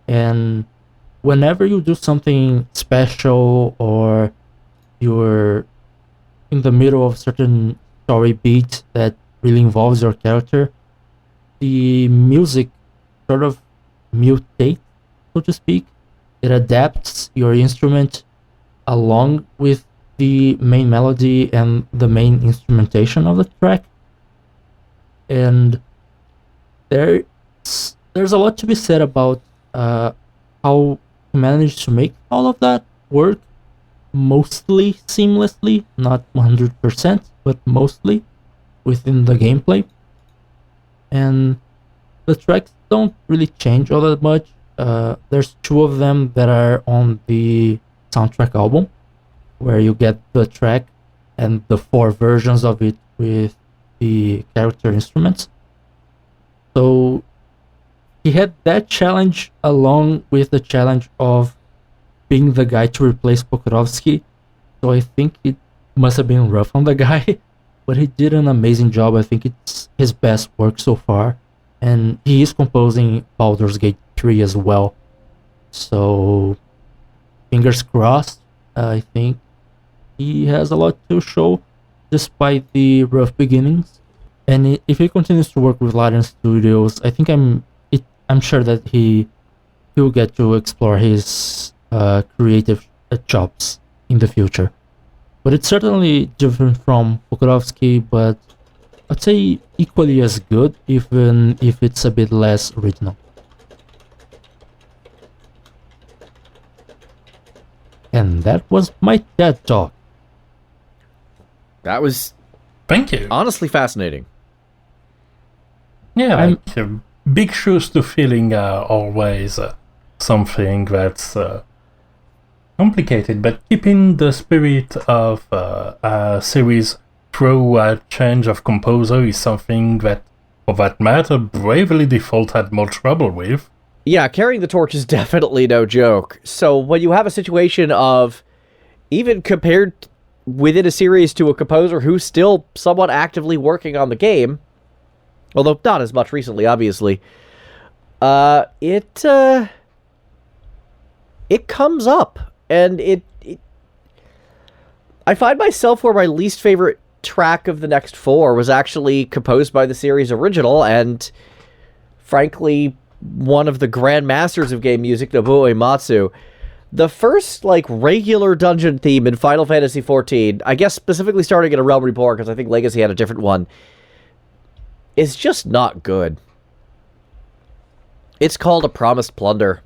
Speaker 3: and whenever you do something special or you're in the middle of a certain story beat that really involves your character, the music sort of mutates, so to speak. It adapts your instrument along with the main melody and the main instrumentation of the track. And there's a lot to be said about how he managed to make all of that work mostly seamlessly, not 100%, but mostly within the gameplay. And the tracks don't really change all that much. There's two of them that are on the soundtrack album, where you get the track and the four versions of it with the character instruments. So he had that challenge along with the challenge of being the guy to replace Pokrovsky. So I think it must have been rough on the guy, but he did an amazing job. I think it's his best work so far. And he is composing Baldur's Gate 3 as well. So fingers crossed. I think he has a lot to show despite the rough beginnings. And if he continues to work with Larian Studios, I think I'm sure that he'll get to explore his creative chops in the future. But it's certainly different from Pokrovsky, but I'd say equally as good, even if it's a bit less original. And that was my TED Talk.
Speaker 1: That was...
Speaker 2: Thank you.
Speaker 1: Honestly fascinating.
Speaker 2: Yeah, big shoes to filling are always something that's complicated, but keeping the spirit of a series through a change of composer is something that, for that matter, Bravely Default had more trouble with.
Speaker 1: Yeah, carrying the torch is definitely no joke. So when you have a situation of, even compared within a series to a composer who's still somewhat actively working on the game, although not as much recently, obviously, it comes up, and I find myself where my least favorite track of the next four was actually composed by the series original, and frankly, one of the grandmasters of game music, Nobuo Uematsu. The first, regular dungeon theme in Final Fantasy XIV, I guess specifically starting at A Realm Reborn, because I think Legacy had a different one, is just not good. It's called A Promised Plunder,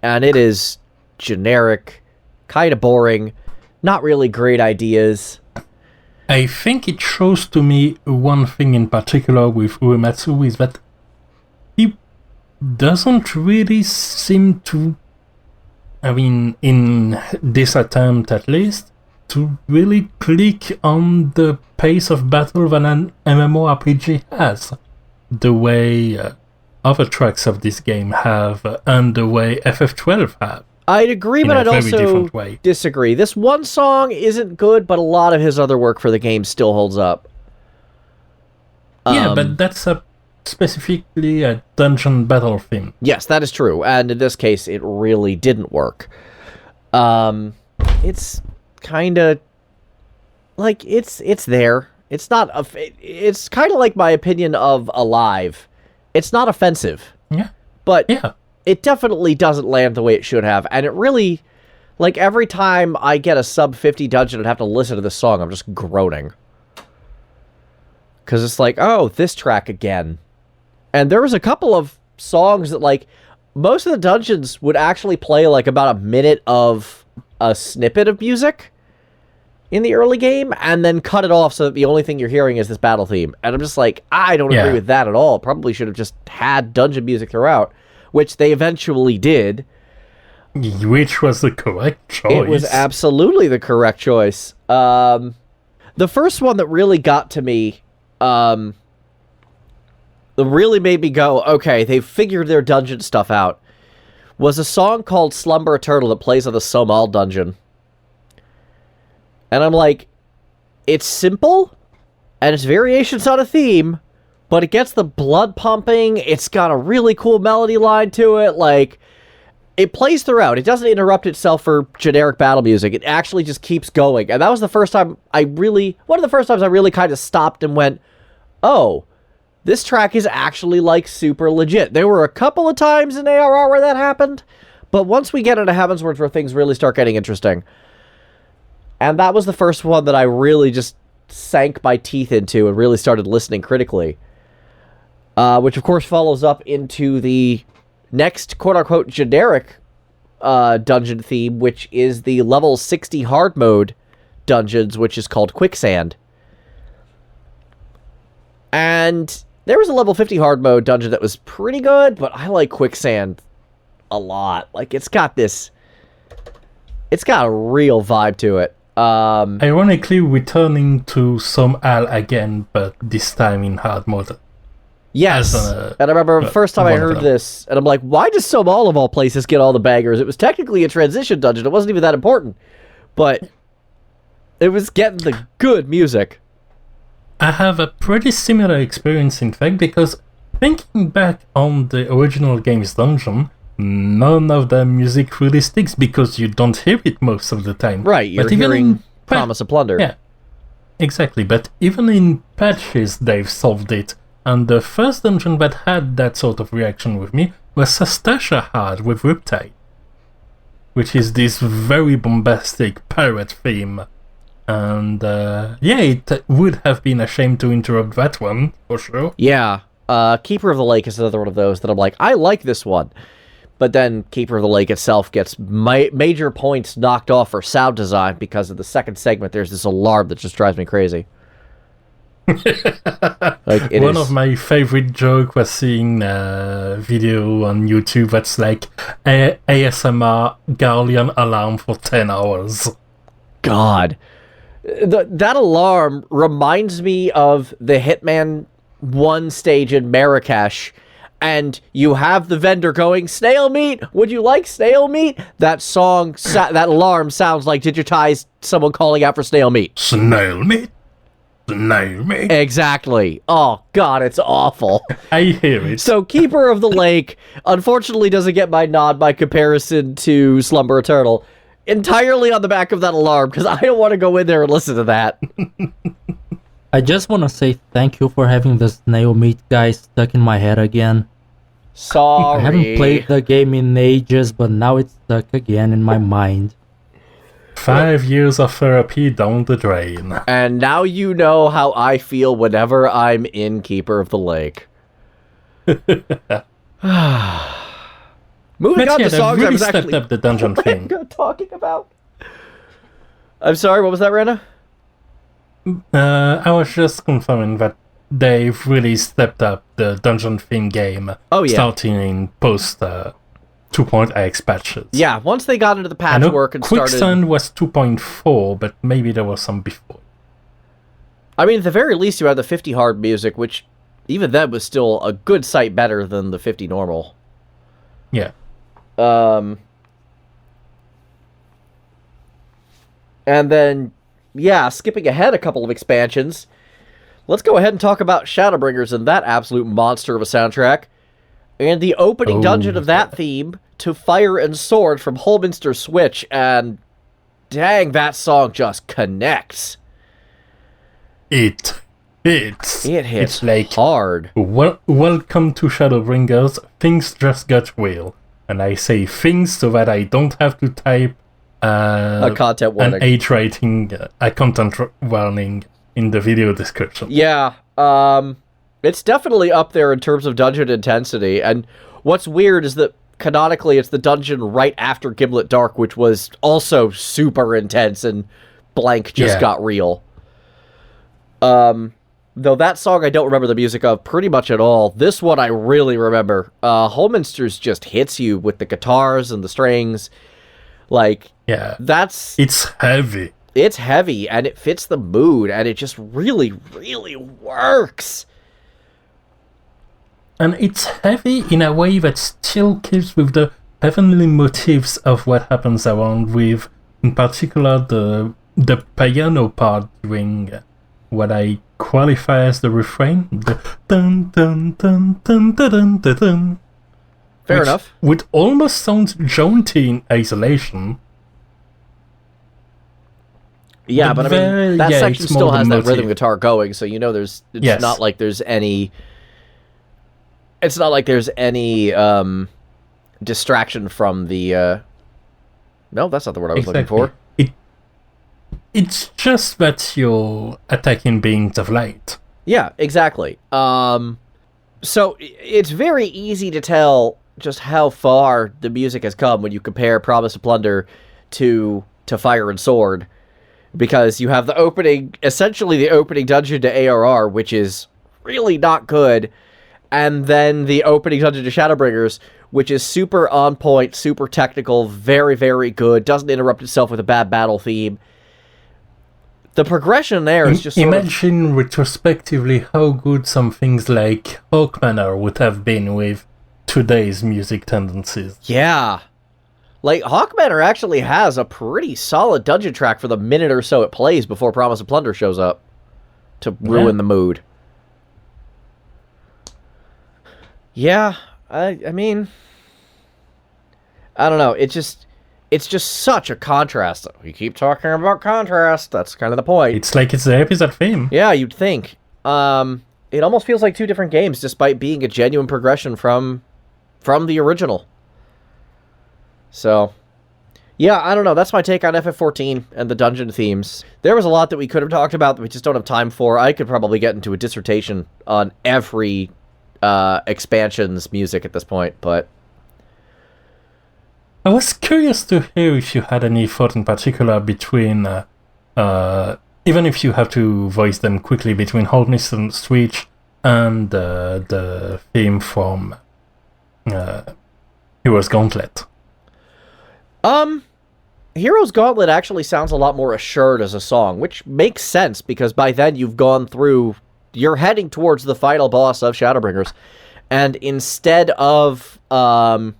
Speaker 1: and it is generic, kind of boring, not really great ideas.
Speaker 2: I think it shows to me one thing in particular with Uematsu is that he doesn't really seem to, in this attempt at least, to really click on the pace of battle that an MMORPG has, the way other tracks of this game have, and the way FF12 have.
Speaker 1: I'd agree,
Speaker 2: in
Speaker 1: but
Speaker 2: a
Speaker 1: I'd
Speaker 2: very
Speaker 1: also
Speaker 2: different way.
Speaker 1: disagree. This one song isn't good, but a lot of his other work for the game still holds up.
Speaker 2: Yeah, but that's specifically a dungeon battle theme.
Speaker 1: Yes, that is true, and in this case, it really didn't work. It's kind of like it's there. It's not. It's kind of like my opinion of Alive. It's not offensive.
Speaker 2: Yeah,
Speaker 1: but
Speaker 2: yeah.
Speaker 1: It definitely doesn't land the way it should have, and it really, like, every time I get a sub 50 dungeon and have to listen to this song, I'm just groaning. Because it's like, oh, this track again. And there was a couple of songs that, like, most of the dungeons would actually play, like, about a minute of a snippet of music in the early game, and then cut it off so that the only thing you're hearing is this battle theme. And I'm just like, I don't agree with that at all. Probably should have just had dungeon music throughout, which they eventually did.
Speaker 2: Which was the correct choice.
Speaker 1: It was absolutely the correct choice. The first one that really got to me, that really made me go, okay, they've figured their dungeon stuff out, was a song called Slumber Eternal that plays on the Somal dungeon. And I'm like, it's simple, and it's variations on a theme, but it gets the blood pumping, it's got a really cool melody line to it, like, it plays throughout. It doesn't interrupt itself for generic battle music. It actually just keeps going. And that was the first time one of the first times I really kind of stopped and went, oh, this track is actually, like, super legit. There were a couple of times in ARR where that happened, but once we get into Heavensward where things really start getting interesting. And that was the first one that I really just sank my teeth into and really started listening critically. Which, of course, follows up into the next, quote-unquote, generic dungeon theme, which is the level 60 hard mode dungeons, which is called Quicksand. And there was a level 50 hard mode dungeon that was pretty good, but I like Quicksand a lot. Like, it's got a real vibe to it.
Speaker 2: Ironically, returning to some Al again, but this time in hard mode.
Speaker 1: Yes, and I remember the first time I heard this, and I'm like, why does Somal of all places get all the bangers? It was technically a transition dungeon, it wasn't even that important, but it was getting the good music.
Speaker 2: I have a pretty similar experience, in fact, because thinking back on the original game's dungeon, none of the music really sticks because you don't hear it most of the time.
Speaker 1: Right, you're hearing Promise of Plunder.
Speaker 2: Yeah, exactly, but even in patches they've solved it. And the first dungeon that had that sort of reaction with me was Sastasha had with Riptide, which is this very bombastic pirate theme. And it would have been a shame to interrupt that one, for sure.
Speaker 1: Yeah, Keeper of the Lake is another one of those that I'm like, I like this one. But then Keeper of the Lake itself gets major points knocked off for sound design because of the second segment. There's this alarm that just drives me crazy.
Speaker 2: One of my favorite jokes was seeing a video on YouTube that's like ASMR Guardian alarm for 10 hours.
Speaker 1: God. That alarm reminds me of the Hitman 1 stage in Marrakesh, and you have the vendor going, snail meat, would you like snail meat? That song, that alarm sounds like digitized someone calling out for snail meat.
Speaker 2: Snail meat? Snail meat?
Speaker 1: Exactly. Oh, God, it's awful.
Speaker 2: I hear it.
Speaker 1: So, Keeper of the Lake, unfortunately doesn't get my nod by comparison to Slumber Eternal, entirely on the back of that alarm, because I don't want to go in there and listen to that.
Speaker 3: I just want to say thank you for having the snail meat guy stuck in my head again.
Speaker 1: Sorry.
Speaker 3: I haven't played the game in ages, but now it's stuck again in my mind.
Speaker 2: 5 years of therapy down the drain.
Speaker 1: And now you know how I feel whenever I'm in Keeper of the Lake. Moving on to songs
Speaker 2: really
Speaker 1: I was
Speaker 2: stepped
Speaker 1: actually
Speaker 2: up the dungeon thing.
Speaker 1: talking about. I'm sorry, what was that, Rana?
Speaker 2: I was just confirming that they've really stepped up the dungeon theme game.
Speaker 1: Oh, yeah.
Speaker 2: Starting in post 2.x patches.
Speaker 1: Yeah, once they got into the patchwork and started...
Speaker 2: Quicksand was 2.4, but maybe there was some before.
Speaker 1: I mean, at the very least, you had the 50 hard music, which even then was still a good sight better than the 50 normal.
Speaker 2: Yeah.
Speaker 1: And then, yeah, skipping ahead a couple of expansions, let's go ahead and talk about Shadowbringers and that absolute monster of a soundtrack. And the opening dungeon of that theme to Fire and Sword from Holminster Switch, and dang, that song just connects.
Speaker 2: It hits.
Speaker 1: It hits
Speaker 2: it's like,
Speaker 1: hard.
Speaker 2: Welcome to Shadowbringers. Things just got real. And I say things so that I don't have to type
Speaker 1: a content warning.
Speaker 2: an age rating, a content warning in the video description.
Speaker 1: Yeah, it's definitely up there in terms of dungeon intensity, and what's weird is that canonically it's the dungeon right after Gimlet Dark, which was also super intense, and blank just got real. Though that song I don't remember the music of pretty much at all. This one I really remember. Holminster's just hits you with the guitars and the strings. Like, it's
Speaker 2: heavy.
Speaker 1: It's heavy, and it fits the mood, and it just really, really works.
Speaker 2: And it's heavy in a way that still keeps with the heavenly motifs of what happens around with, in particular, the piano part during what I qualify as the refrain. The dun dun dun dun dun dun dun dun.
Speaker 1: Fair enough.
Speaker 2: Would almost sound jaunty in isolation.
Speaker 1: Yeah, but I mean, that section still has that rhythm guitar going, so you know it's not like there's any... It's not like there's any distraction from the... No, that's not the word I was looking for.
Speaker 2: It's just that you're attacking beings of light.
Speaker 1: Yeah, exactly. So it's very easy to tell just how far the music has come when you compare Promise of Plunder to Fire and Sword. Because you have the opening, essentially the opening dungeon to ARR, which is really not good, and then the opening dungeon to Shadowbringers, which is super on point, super technical, very, very good, doesn't interrupt itself with a bad battle theme. The progression there is just
Speaker 2: Imagine retrospectively how good some things like Hawkmanor would have been with today's music tendencies.
Speaker 1: Yeah. Like, Hawkmanor actually has a pretty solid dungeon track for the minute or so it plays before Promise of Plunder shows up to ruin the mood. Yeah, I mean, I don't know. It's just such a contrast. We keep talking about contrast. That's kind of the point.
Speaker 2: It's like it's the episode theme.
Speaker 1: Yeah, you'd think. It almost feels like two different games, despite being a genuine progression from the original. So, yeah, I don't know. That's my take on FF14 and the dungeon themes. There was a lot that we could have talked about that we just don't have time for. I could probably get into a dissertation on every expansion's music at this point, but...
Speaker 2: I was curious to hear if you had any thought in particular between, even if you have to voice them quickly, between Holminster Switch and the theme from Hero's Gauntlet.
Speaker 1: Hero's Gauntlet actually sounds a lot more assured as a song, which makes sense, because by then you've gone through... You're heading towards the final boss of Shadowbringers, and instead of, well,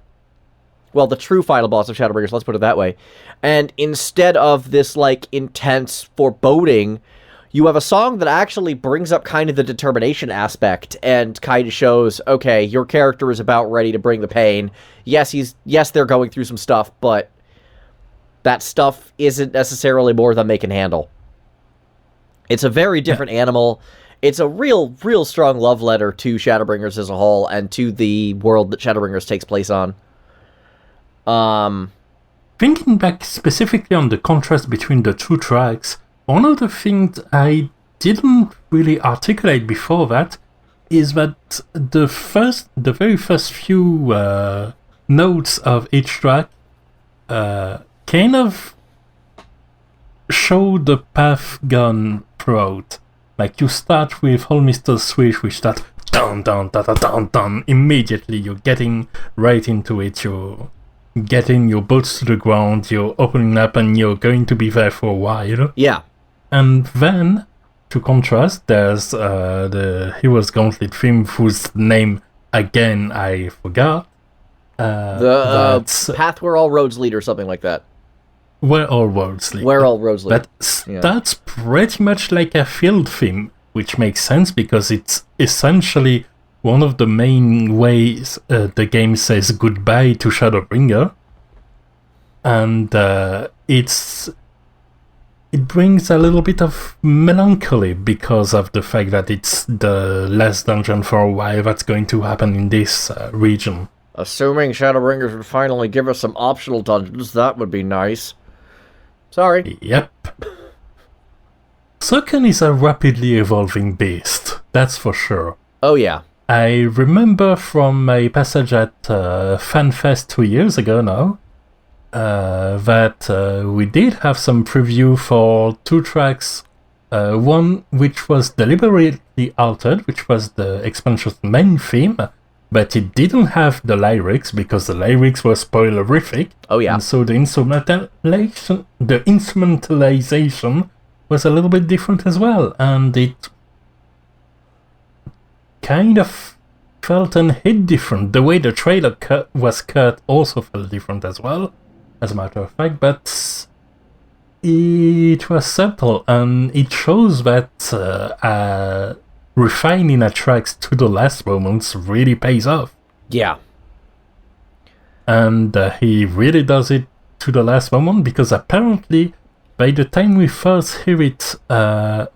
Speaker 1: the true final boss of Shadowbringers, let's put it that way, and instead of this, like, intense foreboding, you have a song that actually brings up kind of the determination aspect, and kind of shows, okay, your character is about ready to bring the pain. Yes, they're going through some stuff, but that stuff isn't necessarily more than they can handle. It's a very different animal. It's a real strong love letter to Shadowbringers as a whole, and to the world that Shadowbringers takes place on.
Speaker 2: Thinking back specifically on the contrast between the two tracks, one of the things I didn't really articulate before that is that the very first few notes of each track kind of show the path gone throughout. Like, you start with Holminster Switch, which that dun dun dun dun dun dun. Immediately you're getting right into it, you're getting your boots to the ground, you're opening up, and you're going to be there for a while.
Speaker 1: Yeah.
Speaker 2: And then, to contrast, there's the Hero's Gauntlet theme, whose name, again, I forgot.
Speaker 1: The Path Where All Roads Lead, or something like that.
Speaker 2: Where all roads lead.
Speaker 1: Where all roads lead.
Speaker 2: That starts pretty much like a field theme, which makes sense because it's essentially one of the main ways the game says goodbye to Shadowbringer. And it brings a little bit of melancholy because of the fact that it's the last dungeon for a while that's going to happen in this region.
Speaker 1: Assuming Shadowbringers would finally give us some optional dungeons, that would be nice. Sorry.
Speaker 2: Yep. Soken is a rapidly evolving beast, that's for sure.
Speaker 1: Oh yeah.
Speaker 2: I remember from my passage at FanFest 2 years ago now, that we did have some preview for 2 tracks. One which was deliberately altered, which was the expansion's main theme, but it didn't have the lyrics because the lyrics were spoilerific.
Speaker 1: Oh yeah.
Speaker 2: And so the instrumentalization was a little bit different as well, and it kind of felt and hit different. The way the trailer was cut also felt different as well, as a matter of fact, but it was subtle, and it shows that refining a track to the last moments really pays off.
Speaker 1: Yeah.
Speaker 2: And he really does it to the last moment, because apparently by the time we first heard it at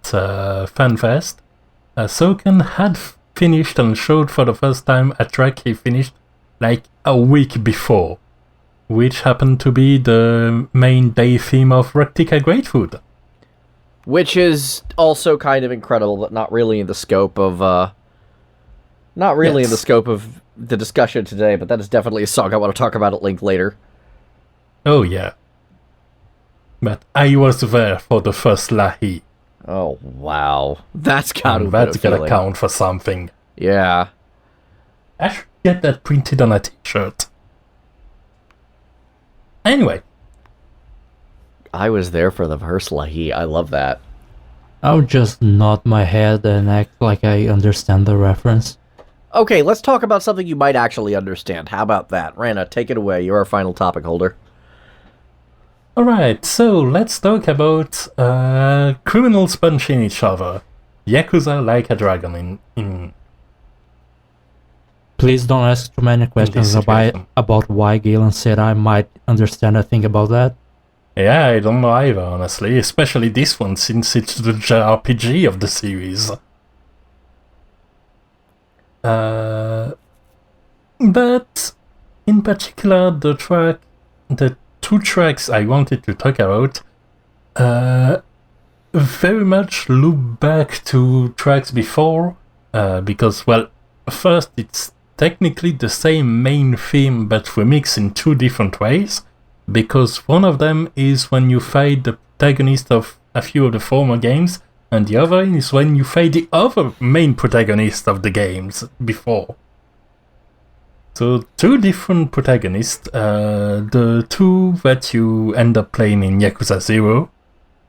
Speaker 2: FanFest, Soken had finished and showed for the first time a track he finished like a week before, which happened to be the main day theme of Rectica Greatfood.
Speaker 1: Which is also kind of incredible, but not really in the scope of in the scope of the discussion today, but that is definitely a song I want to talk about at length later.
Speaker 2: Oh yeah. But I was there for the first Lahi.
Speaker 1: Oh wow. That's gotta be
Speaker 2: that's
Speaker 1: a feeling.
Speaker 2: gonna count for something.
Speaker 1: Yeah.
Speaker 2: I should get that printed on a t-shirt. Anyway.
Speaker 1: I was there for the first Lahi. I love that.
Speaker 3: I'll just nod my head and act like I understand the reference.
Speaker 1: Okay, let's talk about something you might actually understand. How about that? Rana, take it away. You're our final topic holder.
Speaker 2: Alright, so let's talk about criminals punching each other. Yakuza like a dragon in
Speaker 3: Please don't ask too many questions about why Galen said I might understand a thing about that.
Speaker 2: Yeah, I don't know either, honestly. Especially this one, since it's the JRPG of the series. But in particular, the 2 tracks I wanted to talk about very much loop back to tracks before, because, well, first it's technically the same main theme but remixed in 2 different ways, because one of them is when you fight the protagonist of a few of the former games, and the other is when you fight the other main protagonist of the games before. So 2 different protagonists, the 2 that you end up playing in Yakuza 0,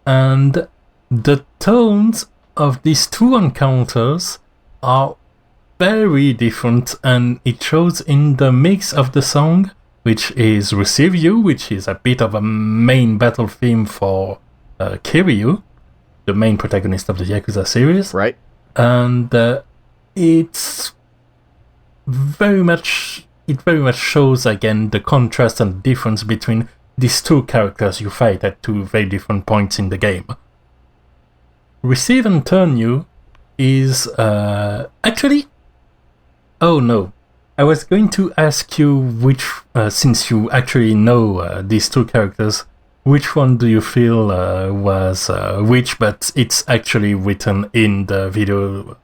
Speaker 2: and the tones of these 2 encounters are very different, and it shows in the mix of the song, which is Receive You, which is a bit of a main battle theme for Kiril, the main protagonist of the Yakuza series.
Speaker 1: Right.
Speaker 2: And it very much shows again the contrast and difference between these 2 characters you fight at 2 very different points in the game. Receive and Turn You is actually... Oh no, I was going to ask you which, since you actually know these 2 characters, which one do you feel was which, but it's actually written in the video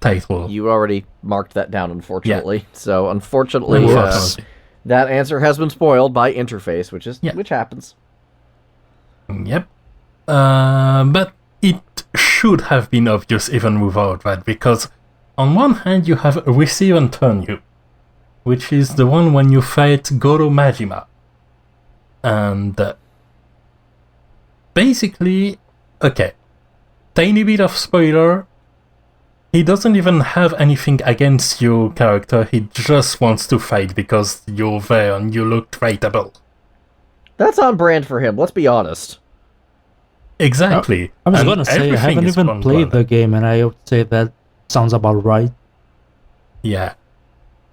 Speaker 2: title.
Speaker 1: You already marked that down, unfortunately.
Speaker 2: Yeah.
Speaker 1: So, unfortunately, that answer has been spoiled by interface, which happens.
Speaker 2: Yep. But it should have been obvious even without that, because on one hand you have Receive and Turn You, which is the one when you fight Goro Majima. And basically, okay, tiny bit of spoiler, he doesn't even have anything against your character, he just wants to fight because you're there and you look traitable.
Speaker 1: That's on brand for him, let's be honest.
Speaker 2: Exactly.
Speaker 3: I was
Speaker 2: And
Speaker 3: gonna say, I
Speaker 2: everything
Speaker 3: haven't
Speaker 2: is
Speaker 3: even
Speaker 2: gone
Speaker 3: played
Speaker 2: well.
Speaker 3: the game, and I would say that sounds about right.
Speaker 2: Yeah.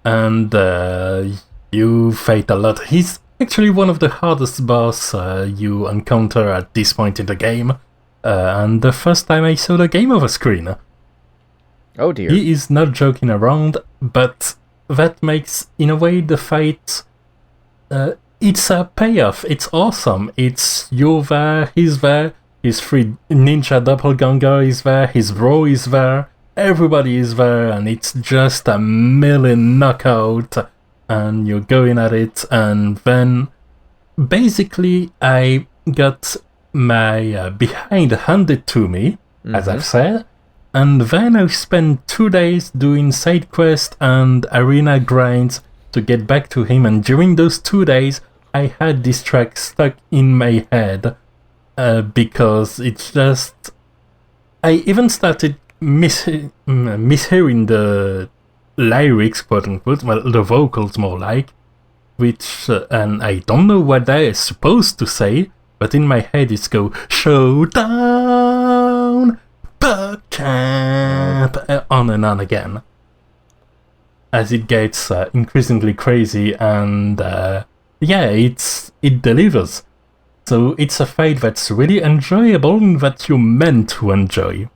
Speaker 2: And you fight a lot. He's actually one of the hardest boss you encounter at this point in the game. And the first time I saw the game over screen.
Speaker 1: Oh dear.
Speaker 2: He is not joking around, but that makes, in a way, the fight... it's a payoff. It's awesome. It's you're there, he's there, his free ninja doppelganger is there, his bro is there, everybody is there, and it's just a melee knockout, and you're going at it, and then basically I got my behind handed to me, as I've said, and then I spent 2 days doing side quests and arena grinds to get back to him, and during those 2 days I had this track stuck in my head because it's just... I even started mishearing the lyrics, quote-unquote, well, the vocals more like, which, and I don't know what they're supposed to say, but in my head it's go, Showdown, Buck Camp, on and on again. As it gets increasingly crazy, and yeah, it delivers. So it's a fight that's really enjoyable and that you're meant to enjoy.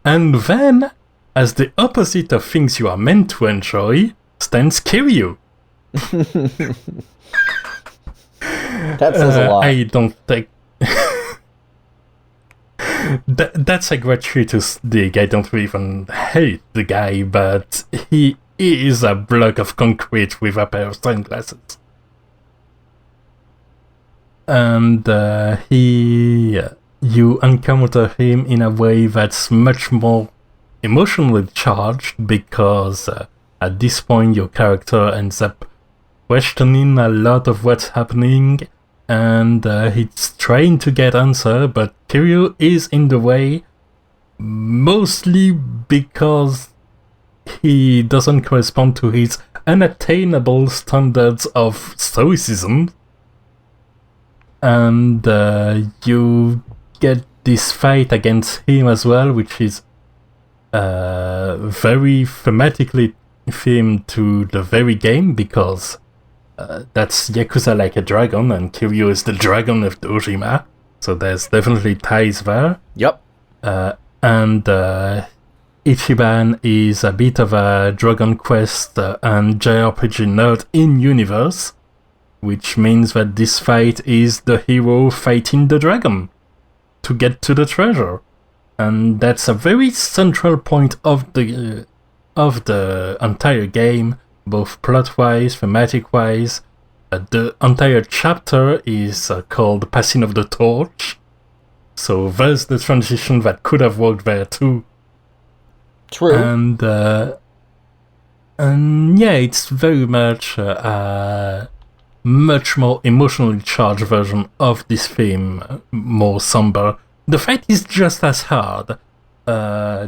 Speaker 2: And then, as the opposite of things you are meant to enjoy, stands Kiril.
Speaker 1: That says a lot.
Speaker 2: I don't think... That's a gratuitous dig. I don't even hate the guy, but he is a block of concrete with a pair of sunglasses. And you encounter him in a way that's much more emotionally charged, because at this point your character ends up questioning a lot of what's happening, and he's trying to get answer, but Kiril is in the way, mostly because he doesn't correspond to his unattainable standards of stoicism. And you get this fight against him as well, which is very thematically themed to the very game, because that's Yakuza Like a Dragon, and Kiryu is the dragon of Dojima, so there's definitely ties there.
Speaker 1: Yep.
Speaker 2: And Ichiban is a bit of a Dragon Quest and JRPG nerd in universe, which means that this fight is the hero fighting the dragon to get to the treasure. And that's a very central point of the entire game, both plot-wise, thematic-wise. The entire chapter is called Passing of the Torch, so there's the transition that could have worked there too.
Speaker 1: True.
Speaker 2: And yeah, it's very much much more emotionally charged version of this theme, more somber. The fight is just as hard,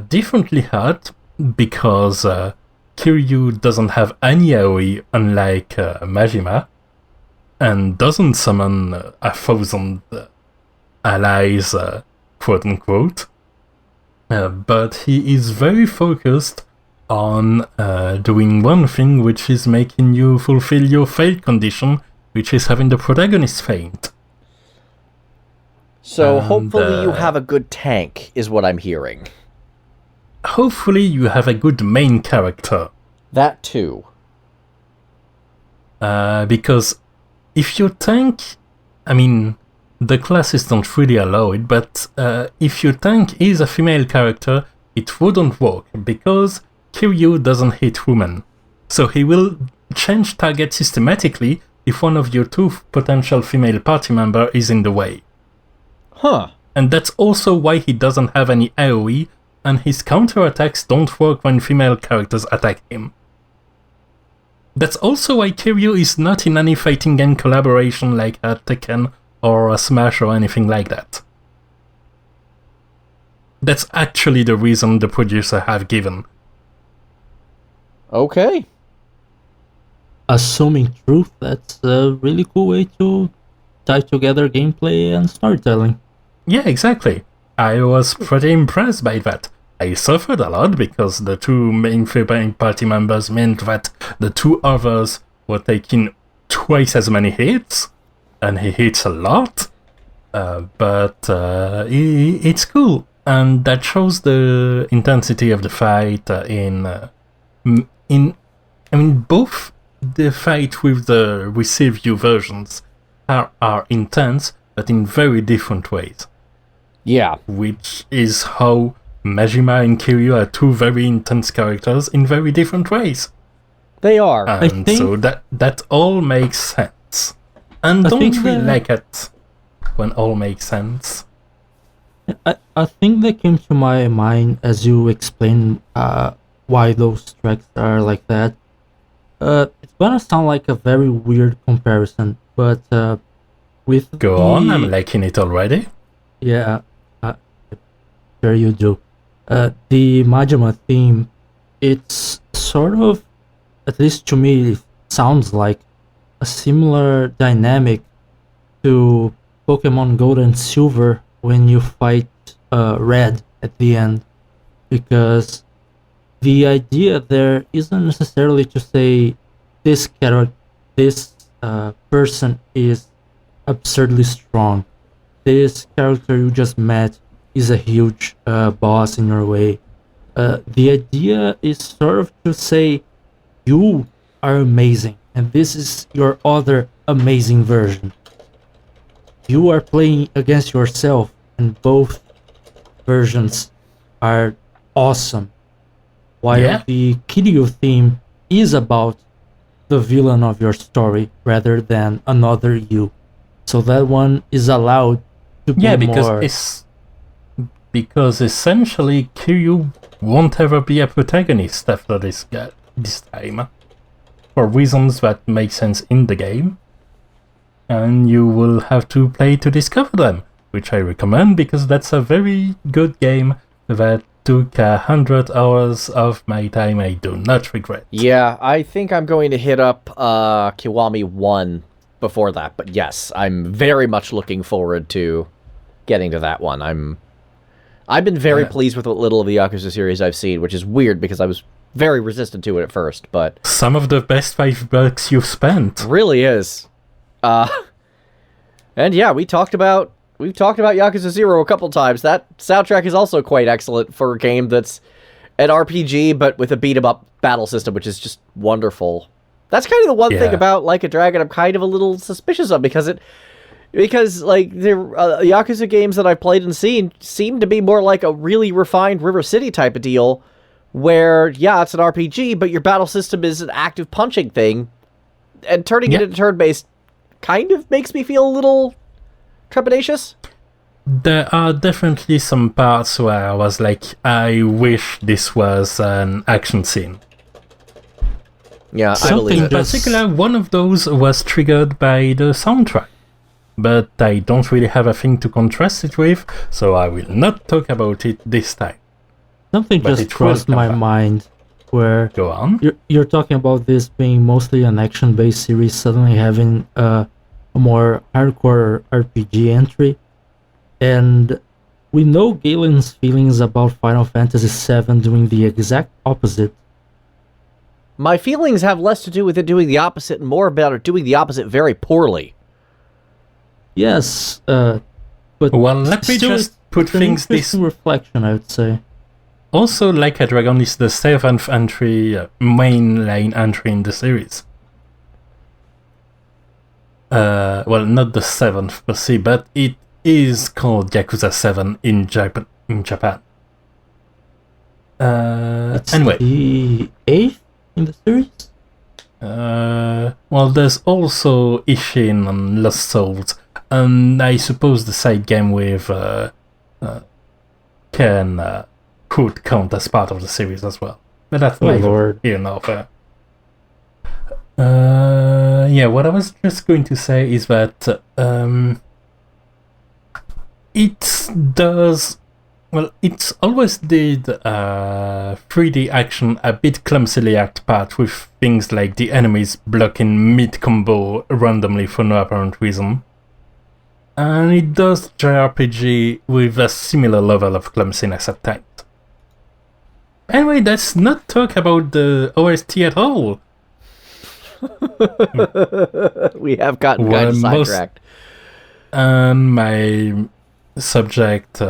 Speaker 2: differently hard, because Kiryu doesn't have any AoE, unlike Majima, and doesn't summon 1,000 allies, quote-unquote, but he is very focused on doing one thing, which is making you fulfill your failed condition, which is having the protagonist faint.
Speaker 1: So
Speaker 2: And,
Speaker 1: hopefully you have a good tank, is what I'm hearing.
Speaker 2: Hopefully you have a good main character.
Speaker 1: That too.
Speaker 2: Because if your tank... I mean, the classes don't really allow it, but if your tank is a female character, it wouldn't work, because Kiryu doesn't hit women. So he will change target systematically if one of your two potential female party member is in the way.
Speaker 1: Huh.
Speaker 2: And that's also why he doesn't have any AoE, and his counterattacks don't work when female characters attack him. That's also why Kiryu is not in any fighting game collaboration like a Tekken or a Smash or anything like that. That's actually the reason the producer have given.
Speaker 1: Okay.
Speaker 3: Assuming truth, that's a really cool way to tie together gameplay and storytelling.
Speaker 2: Yeah, exactly. I was pretty impressed by that. I suffered a lot because the two main party members meant that the two others were taking twice as many hits, and he hits a lot. But it's cool, and that shows the intensity of the fight. Both the fight with the receive view versions are intense, but in very different ways.
Speaker 1: Yeah.
Speaker 2: Which is how Majima and Kiryu are two very intense characters in very different ways.
Speaker 1: They are.
Speaker 2: And so that all makes sense. And don't really like it when all makes sense.
Speaker 3: I think that came to my mind as you explained why those tracks are like that. It's gonna sound like a very weird comparison, but with
Speaker 2: on, I'm liking it already.
Speaker 3: Yeah, sure you do. The Majima theme, it's sort of, at least to me, it sounds like a similar dynamic to Pokemon Gold and Silver when you fight Red at the end, because the idea there isn't necessarily to say this person is absurdly strong. This character you just met is a huge boss in your way. The idea is sort of to say you are amazing, and this is your other amazing version. You are playing against yourself, and both versions are awesome. While the Kiryu theme is about the villain of your story rather than another you. So that one is allowed to be
Speaker 2: because essentially Kiryu won't ever be a protagonist after this time, for reasons that make sense in the game, and you will have to play to discover them, which I recommend because that's a very good game that took 100 hours of my time I do not regret.
Speaker 1: Yeah, I think I'm going to hit up Kiwami 1 before that, but yes, I'm very much looking forward to getting to that one. I've been very pleased with what little of the Yakuza series I've seen, which is weird because I was very resistant to it at first, but
Speaker 2: some of the best $5 you've spent.
Speaker 1: Really is. And yeah, we've talked about Yakuza 0 a couple times. That soundtrack is also quite excellent for a game that's an RPG, but with a beat-em-up battle system, which is just wonderful. That's kind of the one thing about Like a Dragon I'm kind of a little suspicious of, because like the Yakuza games that I've played and seen seem to be more like a really refined River City type of deal, where, yeah, it's an RPG, but your battle system is an active punching thing, and turning it into turn-based kind of makes me feel a little trepidatious.
Speaker 2: There are definitely some parts where I was like, I wish this was an action scene.
Speaker 1: Yeah, I believe it.
Speaker 2: In particular, one of those was triggered by the soundtrack, but I don't really have a thing to contrast it with, so I will not talk about it this time.
Speaker 3: Something just crossed my mind where
Speaker 2: Go on.
Speaker 3: You're talking about this being mostly an action-based series suddenly having a more hardcore RPG entry, and we know Galen's feelings about Final Fantasy VII doing the exact opposite.
Speaker 1: My feelings have less to do with it doing the opposite and more about it doing the opposite very poorly.
Speaker 3: Yes, but
Speaker 2: let me just put things this
Speaker 3: reflection, I would say.
Speaker 2: Also, Like a Dragon is the 7th entry, mainline entry in the series. Well, not the 7th per se, but it is called Yakuza 7 in Japan.
Speaker 3: It's
Speaker 2: anyway.
Speaker 3: The 8th in the series?
Speaker 2: Well, there's also Ishin and Lost Souls, and I suppose the side game with Ken could count as part of the series as well. But that's neither here nor there. What I was just going to say is that it's always did 3D action a bit clumsily at part, with things like the enemies blocking mid-combo randomly for no apparent reason. And it does JRPG with a similar level of clumsiness at times. Anyway, let's not talk about the OST at all.
Speaker 1: We have gotten kind of sidetracked.
Speaker 2: And my subject,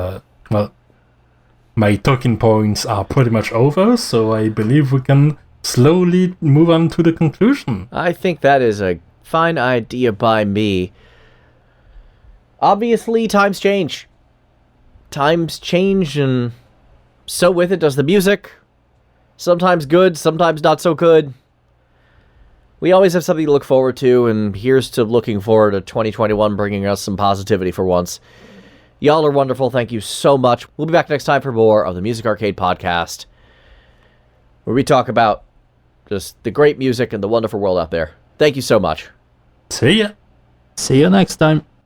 Speaker 2: my talking points are pretty much over, so I believe we can slowly move on to the conclusion.
Speaker 1: I think that is a fine idea by me. Obviously, times change. Times change, and so with it does the music. Sometimes good, sometimes not so good. We always have something to look forward to, and here's to looking forward to 2021 bringing us some positivity for once. Y'all are wonderful. Thank you so much. We'll be back next time for more of the Music Arcade Podcast, where we talk about just the great music and the wonderful world out there. Thank you so much.
Speaker 2: See ya.
Speaker 3: See you next time.